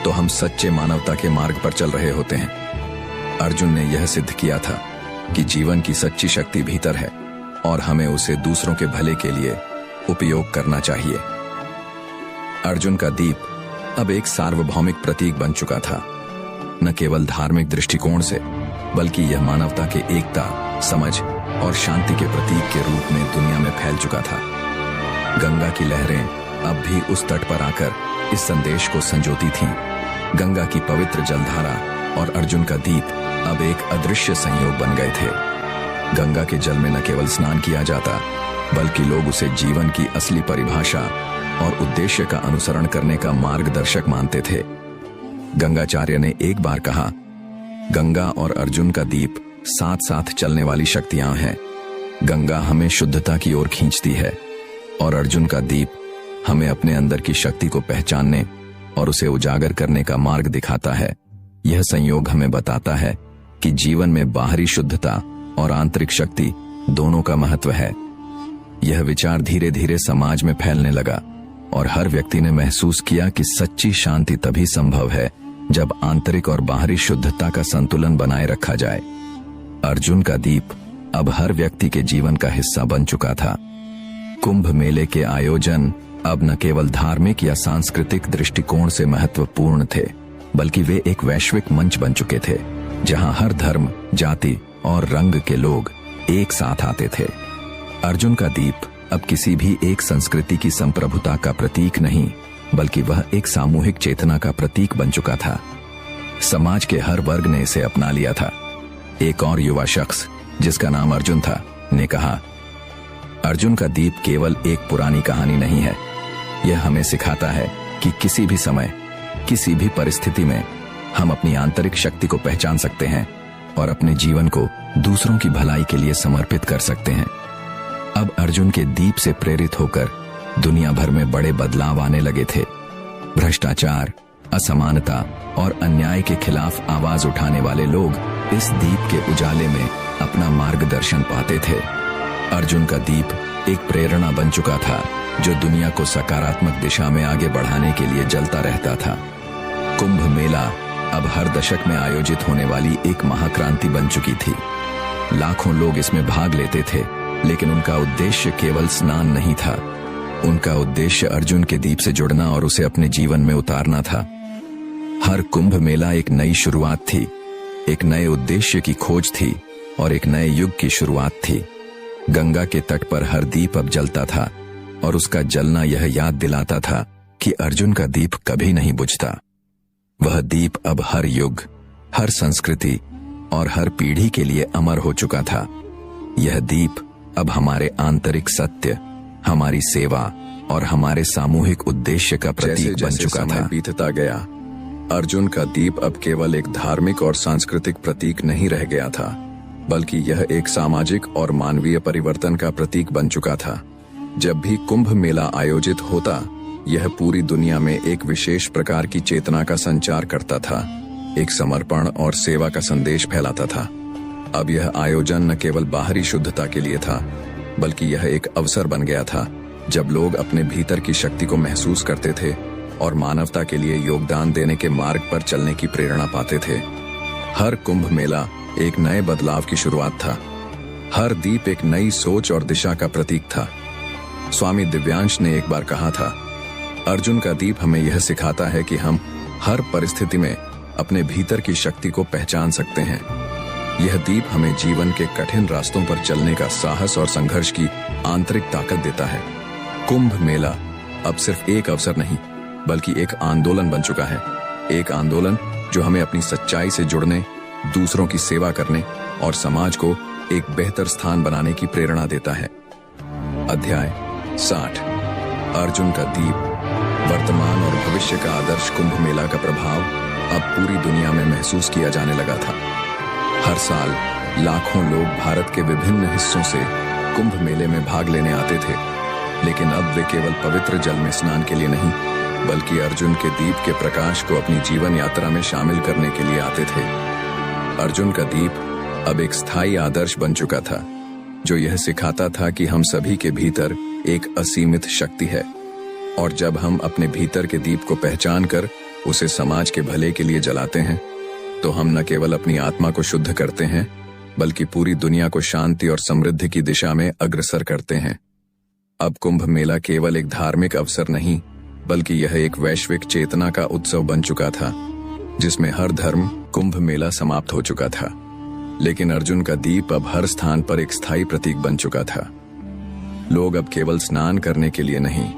तो हम सच्चे मानवता के मार्ग पर चल रहे होते हैं। अर्जुन ने यह सिद्ध किया था कि जीवन की सच्ची शक्ति भीतर है और हमें उसे दूसरों के भले के लिए उपयोग करना चाहिए। अर्जुन का दीप अब एक सार्वभौमिक प्रतीक बन चुका था, न केवल धार्मिक दृष्टिकोण से बल्कि यह मानवता के एकता, समझ और शांति के प्रतीक के रूप में दुनिया में फैल चुका था। गंगा की लहरें अब भी उस तट पर आकर इस संदेश को संजोती थीं। गंगा की पवित्र जलधारा और अर्जुन का दीप अब एक अदृश्य संयोग बन गए थे। गंगा के जल में न केवल स्नान किया जाता बल्कि लोग उसे जीवन की असली परिभाषा और उद्देश्य का अनुसरण करने का मार्गदर्शक मानते थे। गंगाचार्य ने एक बार कहा, गंगा और अर्जुन का दीप साथ साथ चलने वाली शक्तियां हैं। गंगा हमें शुद्धता की ओर खींचती है और अर्जुन का दीप हमें अपने अंदर की शक्ति को पहचानने और उसे उजागर करने का मार्ग दिखाता है। यह संयोग हमें बताता है कि जीवन में बाहरी शुद्धता और आंतरिक शक्ति दोनों का महत्व है। यह विचार धीरे धीरे समाज में फैलने लगा और हर व्यक्ति ने महसूस किया कि सच्ची शांति तभी संभव है जब आंतरिक और बाहरी शुद्धता का संतुलन बनाए रखा जाए। अर्जुन का दीप अब हर व्यक्ति के जीवन का हिस्सा बन चुका था। कुंभ मेले के आयोजन अब न केवल धार्मिक या सांस्कृतिक दृष्टिकोण से महत्वपूर्ण थे, बल्कि वे एक वैश्विक मंच बन चुके थे, जहां हर धर्म, जाति और रंग के लोग एक साथ आते थे। अर्जुन का दीप अब किसी भी एक संस्कृति की संप्रभुता का प्रतीक नहीं, बल्कि वह एक सामूहिक चेतना का प्रतीक बन चुका था। समाज के हर वर्ग ने इसे अपना लिया था। एक और युवा शख्स, जिसका नाम अर्जुन था, ने कहा, अर्जुन का दीप केवल एक पुरानी कहानी नहीं है। यह हमें सिखाता है कि किसी भी समय, किसी भी परिस्थिति में हम अपनी आंतरिक शक्ति को पहचान सकते हैं और अपने जीवन को दूसरों की भलाई के लिए समर्पित कर सकते हैं। अब अर्जुन के दीप से प्रेरित होकर दुनिया भर में बड़े बदलाव आने लगे थे। भ्रष्टाचार, असमानता और अन्याय के खिलाफ आवाज उठाने वाले लोग इस दीप के उजाले में अपना मार्गदर्शन पाते थे। अर्जुन का दीप एक प्रेरणा बन चुका था, जो दुनिया को सकारात्मक दिशा में आगे बढ़ाने के लिए जलता रहता था। कुंभ मेला अब हर दशक में आयोजित होने वाली एक महाक्रांति बन चुकी थी। लाखों लोग इसमें भाग लेते थे, लेकिन उनका उद्देश्य केवल स्नान नहीं था। उनका उद्देश्य अर्जुन के दीप से जुड़ना और उसे अपने जीवन में उतारना था। हर कुंभ मेला एक नई शुरुआत थी, एक नए उद्देश्य की खोज थी और एक नए युग की शुरुआत थी। गंगा के तट पर हर दीप अब जलता था और उसका जलना यह याद दिलाता था कि अर्जुन का दीप कभी नहीं बुझता। वह दीप अब हर युग, हर संस्कृति और हर पीढ़ी के लिए अमर हो चुका था। यह दीप अब हमारे आंतरिक सत्य, हमारी सेवा और हमारे सामूहिक उद्देश्य का प्रतीक बन चुका था। बीतता गया, अर्जुन का दीप अब केवल एक धार्मिक और सांस्कृतिक प्रतीक नहीं रह गया था, बल्कि यह एक सामाजिक और मानवीय परिवर्तन का प्रतीक बन चुका था। जब भी कुंभ मेला आयोजित होता, यह पूरी दुनिया में एक विशेष प्रकार की चेतना का संचार करता था, एक समर्पण और सेवा का संदेश फैलाता था। अब यह आयोजन न केवल बाहरी शुद्धता के लिए था, बल्कि यह एक अवसर बन गया था जब लोग अपने भीतर की शक्ति को महसूस करते थे और मानवता के लिए योगदान देने के मार्ग पर चलने की प्रेरणा पाते थे। हर कुंभ मेला एक नए बदलाव की शुरुआत था। हर दीप एक नई सोच और दिशा का प्रतीक था। स्वामी दिव्यांश ने एक बार कहा था, अर्जुन का दीप हमें यह सिखाता है कि हम हर परिस्थिति में अपने भीतर की शक्ति को पहचान सकते हैं। यह दीप हमें जीवन के कठिन रास्तों पर चलने का साहस और संघर्ष की आंतरिक ताकत देता है। कुंभ मेला अब सिर्फ एक अवसर नहीं, बल्कि एक आंदोलन बन चुका है। एक आंदोलन जो हमें अपनी सच्चाई से जुड़ने, दूसरों की सेवा करने और समाज को एक बेहतर स्थान बनाने की प्रेरणा देता है। अध्याय 60, अर्जुन का दीप। वर्तमान और भविष्य का आदर्श कुंभ मेला का प्रभाव अब पूरी दुनिया में महसूस किया जाने लगा था। हर साल लाखों लोग भारत के विभिन्न हिस्सों से कुंभ मेले में भाग लेने आते थे, लेकिन अब वे केवल पवित्र जल में स्नान के लिए नहीं, बल्कि अर्जुन के दीप के प्रकाश को अपनी जीवन यात्रा में शामिल करने के लिए आते थे। अर्जुन का दीप अब एक स्थायी आदर्श बन चुका था, जो यह सिखाता था कि हम सभी के भीतर एक असीमित शक्ति है, और जब हम अपने भीतर के दीप को पहचान कर उसे समाज के भले के लिए जलाते हैं, तो हम न केवल अपनी आत्मा को शुद्ध करते हैं, बल्कि पूरी दुनिया को शांति और समृद्धि की दिशा में अग्रसर करते हैं। अब कुंभ मेला केवल एक धार्मिक अवसर नहीं, बल्कि यह एक वैश्विक चेतना का उत्सव बन चुका था, जिसमें हर धर्म कुंभ मेला समाप्त हो चुका था, लेकिन अर्जुन का दीप अब हर स्थान पर एक स्थायी प्रतीक बन चुका था। लोग अब केवल स्नान करने के लिए नहीं,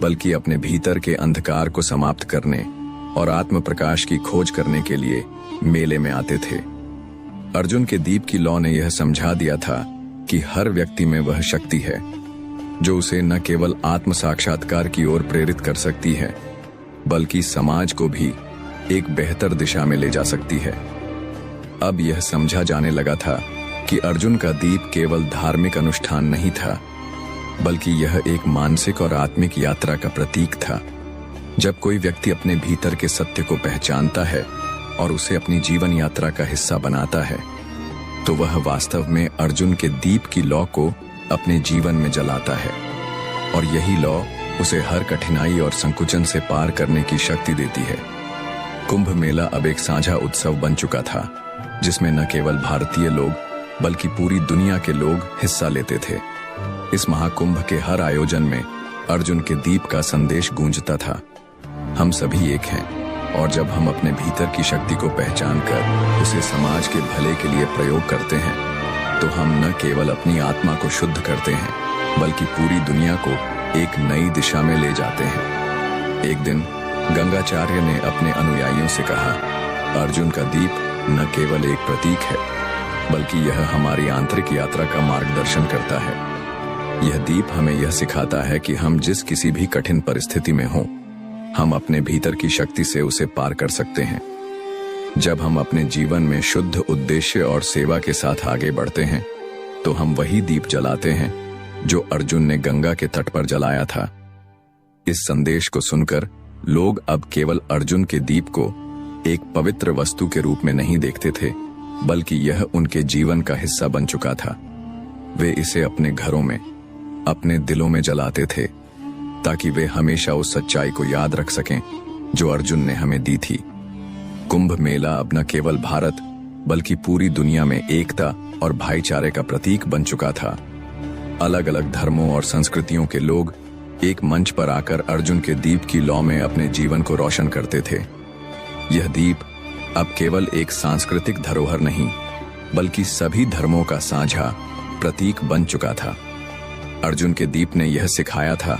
बल्कि अपने भीतर के अंधकार को समाप्त करने और आत्म प्रकाश की खोज करने के लिए मेले में आते थे। अर्जुन के दीप की लौ ने यह समझा दिया था कि हर व्यक्ति में वह शक्ति है जो उसे न केवल आत्म साक्षात्कार की ओर प्रेरित कर सकती है, बल्कि समाज को भी एक बेहतर दिशा में ले जा सकती है। अब यह समझा जाने लगा था कि अर्जुन का दीप केवल धार्मिक अनुष्ठान नहीं था, बल्कि यह एक मानसिक और आत्मिक यात्रा का प्रतीक था। जब कोई व्यक्ति अपने भीतर के सत्य को पहचानता है और उसे अपनी जीवन यात्रा का हिस्सा बनाता है, तो वह वास्तव में अर्जुन के दीप की लौ को अपने जीवन में जलाता है, और यही लौ उसे हर कठिनाई और संकुचन से पार करने की शक्ति देती है। कुंभ मेला अब एक साझा उत्सव बन चुका था, जिसमें न केवल भारतीय लोग बल्कि पूरी दुनिया के लोग हिस्सा लेते थे। इस महाकुंभ के हर आयोजन में अर्जुन के दीप का संदेश गूंजता था। हम सभी एक हैं, और जब हम अपने भीतर की शक्ति को पहचान कर उसे समाज के भले के लिए प्रयोग करते हैं, तो हम न केवल अपनी आत्मा को शुद्ध करते हैं, बल्कि पूरी दुनिया को एक नई दिशा में ले जाते हैं। एक दिन गंगाचार्य ने अपने अनुयायियों से कहा, अर्जुन का दीप न केवल एक प्रतीक है, बल्कि यह हमारी आंतरिक यात्रा का मार्गदर्शन करता है। यह दीप हमें यह सिखाता है कि हम जिस किसी भी कठिन परिस्थिति में हों, हम अपने भीतर की शक्ति से उसे पार कर सकते हैं। जब हम अपने जीवन में शुद्ध उद्देश्य और सेवा के साथ आगे बढ़ते हैं, तो हम वही दीप जलाते हैं जो अर्जुन ने गंगा के तट पर जलाया था। इस संदेश को सुनकर लोग अब केवल अर्जुन के दीप को एक पवित्र वस्तु के रूप में नहीं देखते थे, बल्कि यह उनके जीवन का हिस्सा बन चुका था। वे इसे अपने घरों में, अपने दिलों में जलाते थे, ताकि वे हमेशा उस सच्चाई को याद रख सकें जो अर्जुन ने हमें दी थी। कुंभ मेला अब न केवल भारत, बल्कि पूरी दुनिया में एकता और भाईचारे का प्रतीक बन चुका था। अलग अलग धर्मों और संस्कृतियों के लोग एक मंच पर आकर अर्जुन के दीप की लौ में अपने जीवन को रोशन करते थे। यह दीप अब केवल एक सांस्कृतिक धरोहर नहीं, बल्कि सभी धर्मों का साझा प्रतीक बन चुका था। अर्जुन के दीप ने यह सिखाया था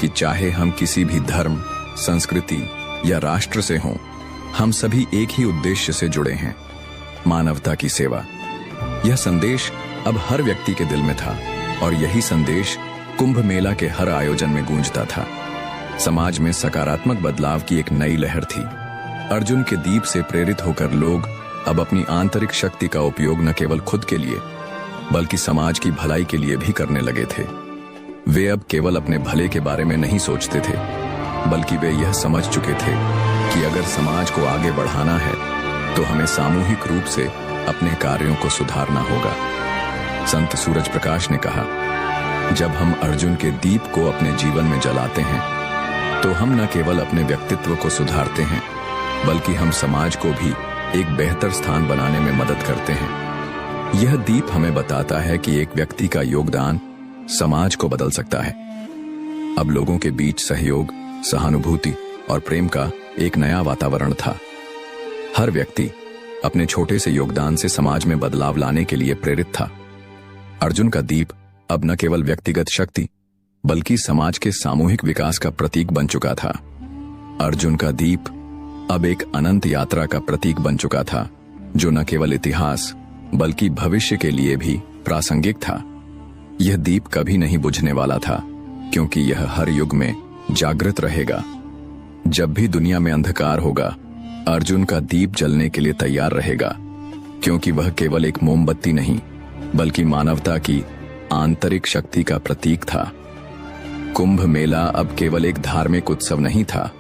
कि चाहे हम किसी भी धर्म, संस्कृति या राष्ट्र से हों, हम सभी एक ही उद्देश्य से जुड़े हैं, मानवता की सेवा। यह संदेश अब हर व्यक्ति के दिल में था, और यही संदेश कुंभ मेला के हर आयोजन में गूंजता था। समाज में सकारात्मक बदलाव की एक नई लहर थी। अर्जुन के दीप से प्रेरित होकर लोग अब अपनी आंतरिक शक्ति का उपयोग न केवल खुद के लिए, बल्कि समाज की भलाई के लिए भी करने लगे थे। वे अब केवल अपने भले के बारे में नहीं सोचते थे, बल्कि वे यह समझ चुके थे कि अगर समाज को आगे बढ़ाना है, तो हमें सामूहिक रूप से अपने कार्यों को सुधारना होगा। संत सूरज प्रकाश ने कहा, जब हम अर्जुन के दीप को अपने जीवन में जलाते हैं, तो हम न केवल अपने व्यक्तित्व को सुधारते हैं, बल्कि हम समाज को भी एक बेहतर स्थान बनाने में मदद करते हैं। यह दीप हमें बताता है कि एक व्यक्ति का योगदान समाज को बदल सकता है। अब लोगों के बीच सहयोग, सहानुभूति और प्रेम का एक नया वातावरण था। हर व्यक्ति अपने छोटे से योगदान से समाज में बदलाव लाने के लिए प्रेरित था। अर्जुन का दीप अब न केवल व्यक्तिगत शक्ति, बल्कि समाज के सामूहिक विकास का प्रतीक बन चुका था। अर्जुन का दीप अब एक अनंत यात्रा का प्रतीक बन चुका था, जो न केवल इतिहास, बल्कि भविष्य के लिए भी प्रासंगिक था। यह दीप कभी नहीं बुझने वाला था, क्योंकि यह हर युग में जागृत रहेगा। जब भी दुनिया में अंधकार होगा, अर्जुन का दीप जलने के लिए तैयार रहेगा, क्योंकि वह केवल एक मोमबत्ती नहीं, बल्कि मानवता की आंतरिक शक्ति का प्रतीक था। कुंभ मेला अब केवल एक धार्मिक उत्सव नहीं था,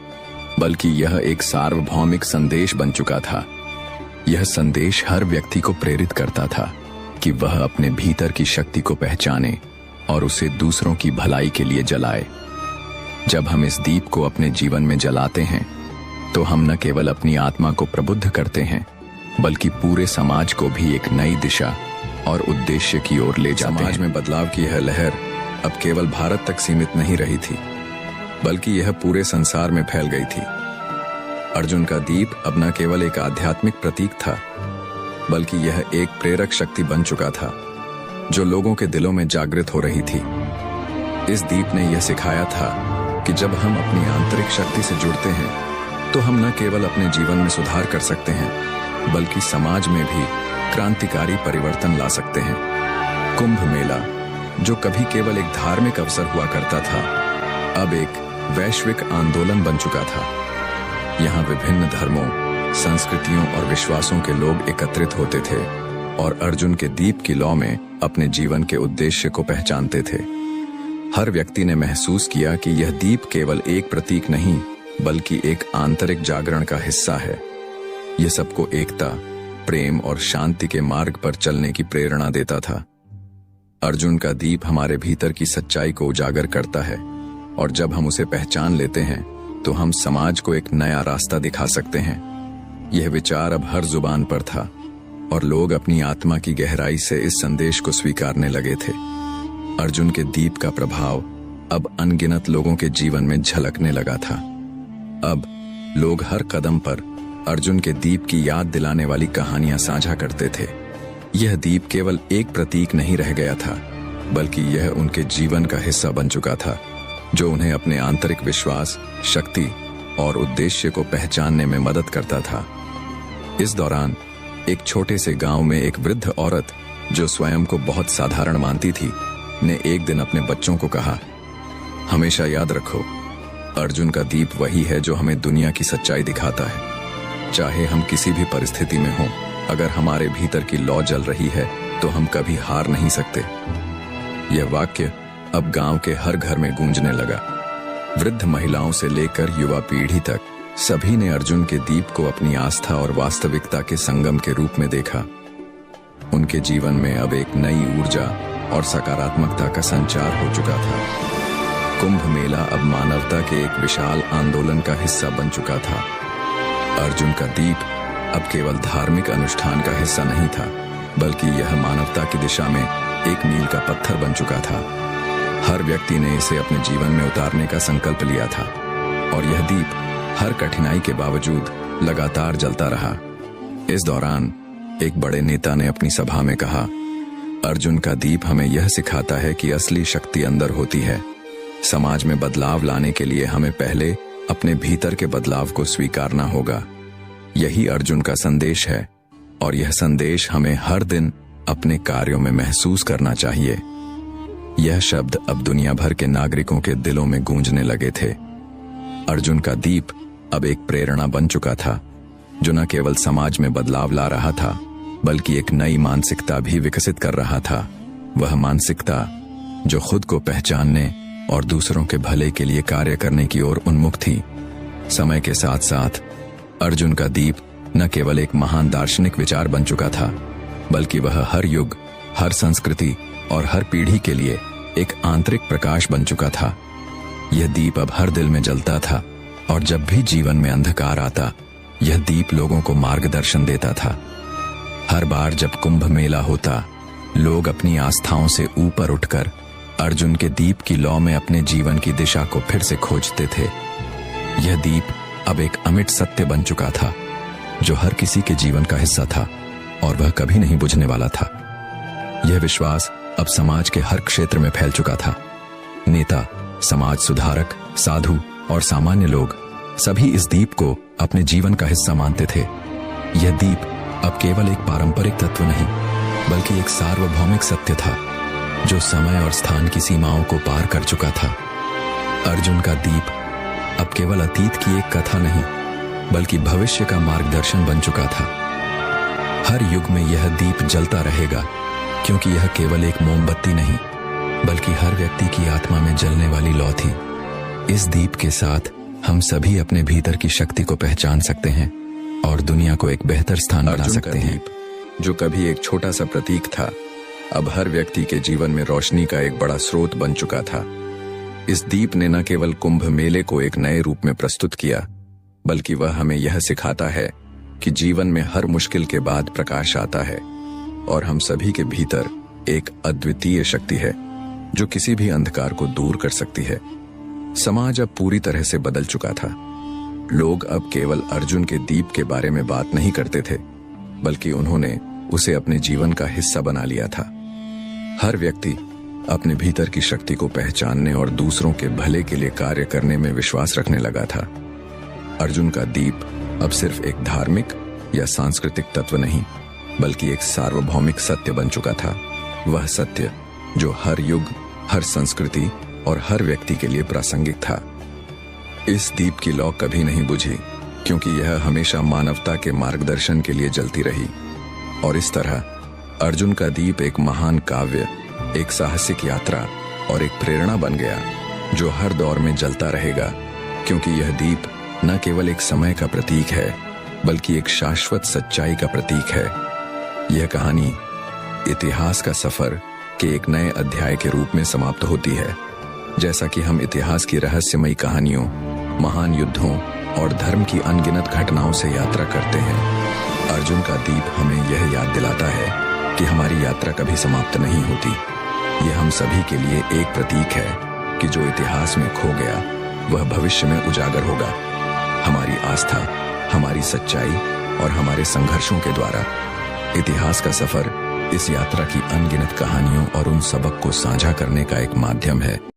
बल्कि यह एक सार्वभौमिक संदेश बन चुका था। यह संदेश हर व्यक्ति को प्रेरित करता था कि वह अपने भीतर की शक्ति को पहचाने और उसे दूसरों की भलाई के लिए जलाए। जब हम इस दीप को अपने जीवन में जलाते हैं, तो हम न केवल अपनी आत्मा को प्रबुद्ध करते हैं, बल्कि पूरे समाज को भी एक नई दिशा और उद्देश्य की ओर ले जाते हैं। समाज में बदलाव की यह लहर अब केवल भारत तक सीमित नहीं रही थी, बल्कि यह पूरे संसार में फैल गई थी। अर्जुन का दीप अब न केवल एक आध्यात्मिक प्रतीक था, बल्कि यह एक प्रेरक शक्ति बन चुका था, जो लोगों के दिलों में जागृत हो रही थी। इस दीप ने यह सिखाया था कि जब हम अपनी आंतरिक शक्ति से जुड़ते हैं, तो हम न केवल अपने जीवन में सुधार कर सकते हैं, बल्कि समाज में भी क्रांतिकारी परिवर्तन ला सकते हैं। कुंभ मेला, जो कभी केवल एक धार्मिक अवसर हुआ करता था, अब एक वैश्विक आंदोलन बन चुका था। यहाँ विभिन्न धर्मों, संस्कृतियों और विश्वासों के लोग एकत्रित होते थे और अर्जुन के दीप की लौ में अपने जीवन के उद्देश्य को पहचानते थे। हर व्यक्ति ने महसूस किया कि यह दीप केवल एक प्रतीक नहीं, बल्कि एक आंतरिक जागरण का हिस्सा है। यह सबको एकता, प्रेम और शांति के मार्ग पर चलने की प्रेरणा देता था। अर्जुन का दीप हमारे भीतर की सच्चाई को उजागर करता है, और जब हम उसे पहचान लेते हैं, तो हम समाज को एक नया रास्ता दिखा सकते हैं। यह विचार अब हर जुबान पर था, और लोग अपनी आत्मा की गहराई से इस संदेश को स्वीकारने लगे थे। अर्जुन के दीप का प्रभाव अब अनगिनत लोगों के जीवन में झलकने लगा था। अब लोग हर कदम पर अर्जुन के दीप की याद दिलाने वाली कहानियां साझा करते थे। यह दीप केवल एक प्रतीक नहीं रह गया था, बल्कि यह उनके जीवन का हिस्सा बन चुका था, जो उन्हें अपने आंतरिक विश्वास, शक्ति और उद्देश्य को पहचानने में मदद करता था। इस दौरान एक छोटे से गांव में एक वृद्ध औरत, जो स्वयं को बहुत साधारण मानती थी, ने एक दिन अपने बच्चों को कहा, हमेशा याद रखो, अर्जुन का दीप वही है जो हमें दुनिया की सच्चाई दिखाता है। चाहे हम किसी भी परिस्थिति में हों, अगर हमारे भीतर की लौ जल रही है तो हम कभी हार नहीं सकते। यह वाक्य अब गांव के हर घर में गूंजने लगा। वृद्ध महिलाओं से लेकर युवा पीढ़ी तक सभी ने अर्जुन के दीप को अपनी आस्था और वास्तविकता के संगम के रूप में देखा। उनके जीवन में अब एक नई ऊर्जा और सकारात्मकता का संचार हो चुका था। कुंभ मेला अब मानवता के एक विशाल आंदोलन का हिस्सा बन चुका था। अर्जुन का दीप अब केवल धार्मिक अनुष्ठान का हिस्सा नहीं था, बल्कि यह मानवता की दिशा में एक मील का पत्थर बन चुका था। हर व्यक्ति ने इसे अपने जीवन में उतारने का संकल्प लिया था, और यह दीप हर कठिनाई के बावजूद लगातार जलता रहा। इस दौरान एक बड़े नेता ने अपनी सभा में कहा, अर्जुन का दीप हमें यह सिखाता है कि असली शक्ति अंदर होती है। समाज में बदलाव लाने के लिए हमें पहले अपने भीतर के बदलाव को स्वीकारना होगा। यही अर्जुन का संदेश है, और यह संदेश हमें हर दिन अपने कार्यों में महसूस करना चाहिए। यह शब्द अब दुनिया भर के नागरिकों के दिलों में गूंजने लगे थे। अर्जुन का दीप अब एक प्रेरणा बन चुका था, जो न केवल समाज में बदलाव ला रहा था, बल्कि एक नई मानसिकता भी विकसित कर रहा था। वह मानसिकता जो खुद को पहचानने और दूसरों के भले के लिए कार्य करने की ओर उन्मुख थी। समय के साथ साथ अर्जुन का दीप न केवल एक महान दार्शनिक विचार बन चुका था, बल्कि वह हर युग, हर संस्कृति और हर पीढ़ी के लिए एक आंतरिक प्रकाश बन चुका था। यह दीप अब हर दिल में जलता था, और जब भी जीवन में अंधकार आता, यह दीप लोगों को मार्गदर्शन देता था। हर बार जब कुंभ मेला होता, लोग अपनी आस्थाओं से ऊपर उठकर अर्जुन के दीप की लौ में अपने जीवन की दिशा को फिर से खोजते थे। यह दीप अब एक अमिट सत्य बन चुका था, जो हर किसी के जीवन का हिस्सा था, और वह कभी नहीं बुझने वाला था। यह विश्वास अब समाज के हर क्षेत्र में फैल चुका था। नेता, समाज सुधारक, साधु और सामान्य लोग सभी इस दीप को अपने जीवन का हिस्सा मानते थे। यह दीप अब केवल एक पारंपरिक तत्व नहीं, बल्कि एक सार्वभौमिक सत्य था, जो समय और स्थान की सीमाओं को पार कर चुका था। अर्जुन का दीप अब केवल अतीत की एक कथा नहीं, बल्कि भविष्य का मार्गदर्शन बन चुका था। हर युग में यह दीप जलता रहेगा, क्योंकि यह केवल एक मोमबत्ती नहीं, बल्कि हर व्यक्ति की आत्मा में जलने वाली लौ थी। इस दीप के साथ हम सभी अपने भीतर की शक्ति को पहचान सकते हैं और दुनिया को एक बेहतर स्थान बना सकते हैं। जो कभी एक छोटा सा प्रतीक था, अब हर व्यक्ति के जीवन में रोशनी का एक बड़ा स्रोत बन चुका था। इस दीप ने न केवल कुंभ मेले को एक नए रूप में प्रस्तुत किया, बल्कि वह हमें यह सिखाता है कि जीवन में हर मुश्किल के बाद प्रकाश आता है, और हम सभी के भीतर एक अद्वितीय शक्ति है जो किसी भी अंधकार को दूर कर सकती है। समाज अब पूरी तरह से बदल चुका था। लोग अब केवल अर्जुन के दीप के बारे में बात नहीं करते थे, बल्कि उन्होंने उसे अपने जीवन का हिस्सा बना लिया था। हर व्यक्ति अपने भीतर की शक्ति को पहचानने और दूसरों के भले के लिए कार्य करने में विश्वास रखने लगा था। अर्जुन का दीप अब सिर्फ एक धार्मिक या सांस्कृतिक तत्व नहीं, बल्कि एक सार्वभौमिक सत्य बन चुका था। वह सत्य जो हर युग, हर संस्कृति और हर व्यक्ति के लिए प्रासंगिक था। इस दीप की लौ कभी नहीं बुझी, क्योंकि यह हमेशा मानवता के मार्गदर्शन के लिए जलती रही। और इस तरह अर्जुन का दीप एक महान काव्य, एक साहसिक यात्रा और एक प्रेरणा बन गया, जो हर दौर में जलता रहेगा, क्योंकि यह दीप न केवल एक समय का प्रतीक है, बल्कि एक शाश्वत सच्चाई का प्रतीक है। यह कहानी इतिहास का सफर के एक नए अध्याय के रूप में समाप्त होती है। जैसा कि हम इतिहास की रहस्यमयी कहानियों, महान युद्धों और धर्म की अनगिनत घटनाओं से यात्रा करते हैं, अर्जुन का दीप हमें यह याद दिलाता है कि हमारी यात्रा कभी समाप्त नहीं होती। ये हम सभी के लिए एक प्रतीक है कि जो इतिहास में खो गया वह भविष्य में उजागर होगा। हमारी आस्था, हमारी सच्चाई और हमारे संघर्षों के द्वारा इतिहास का सफर इस यात्रा की अनगिनत कहानियों और उन सबक को साझा करने का एक माध्यम है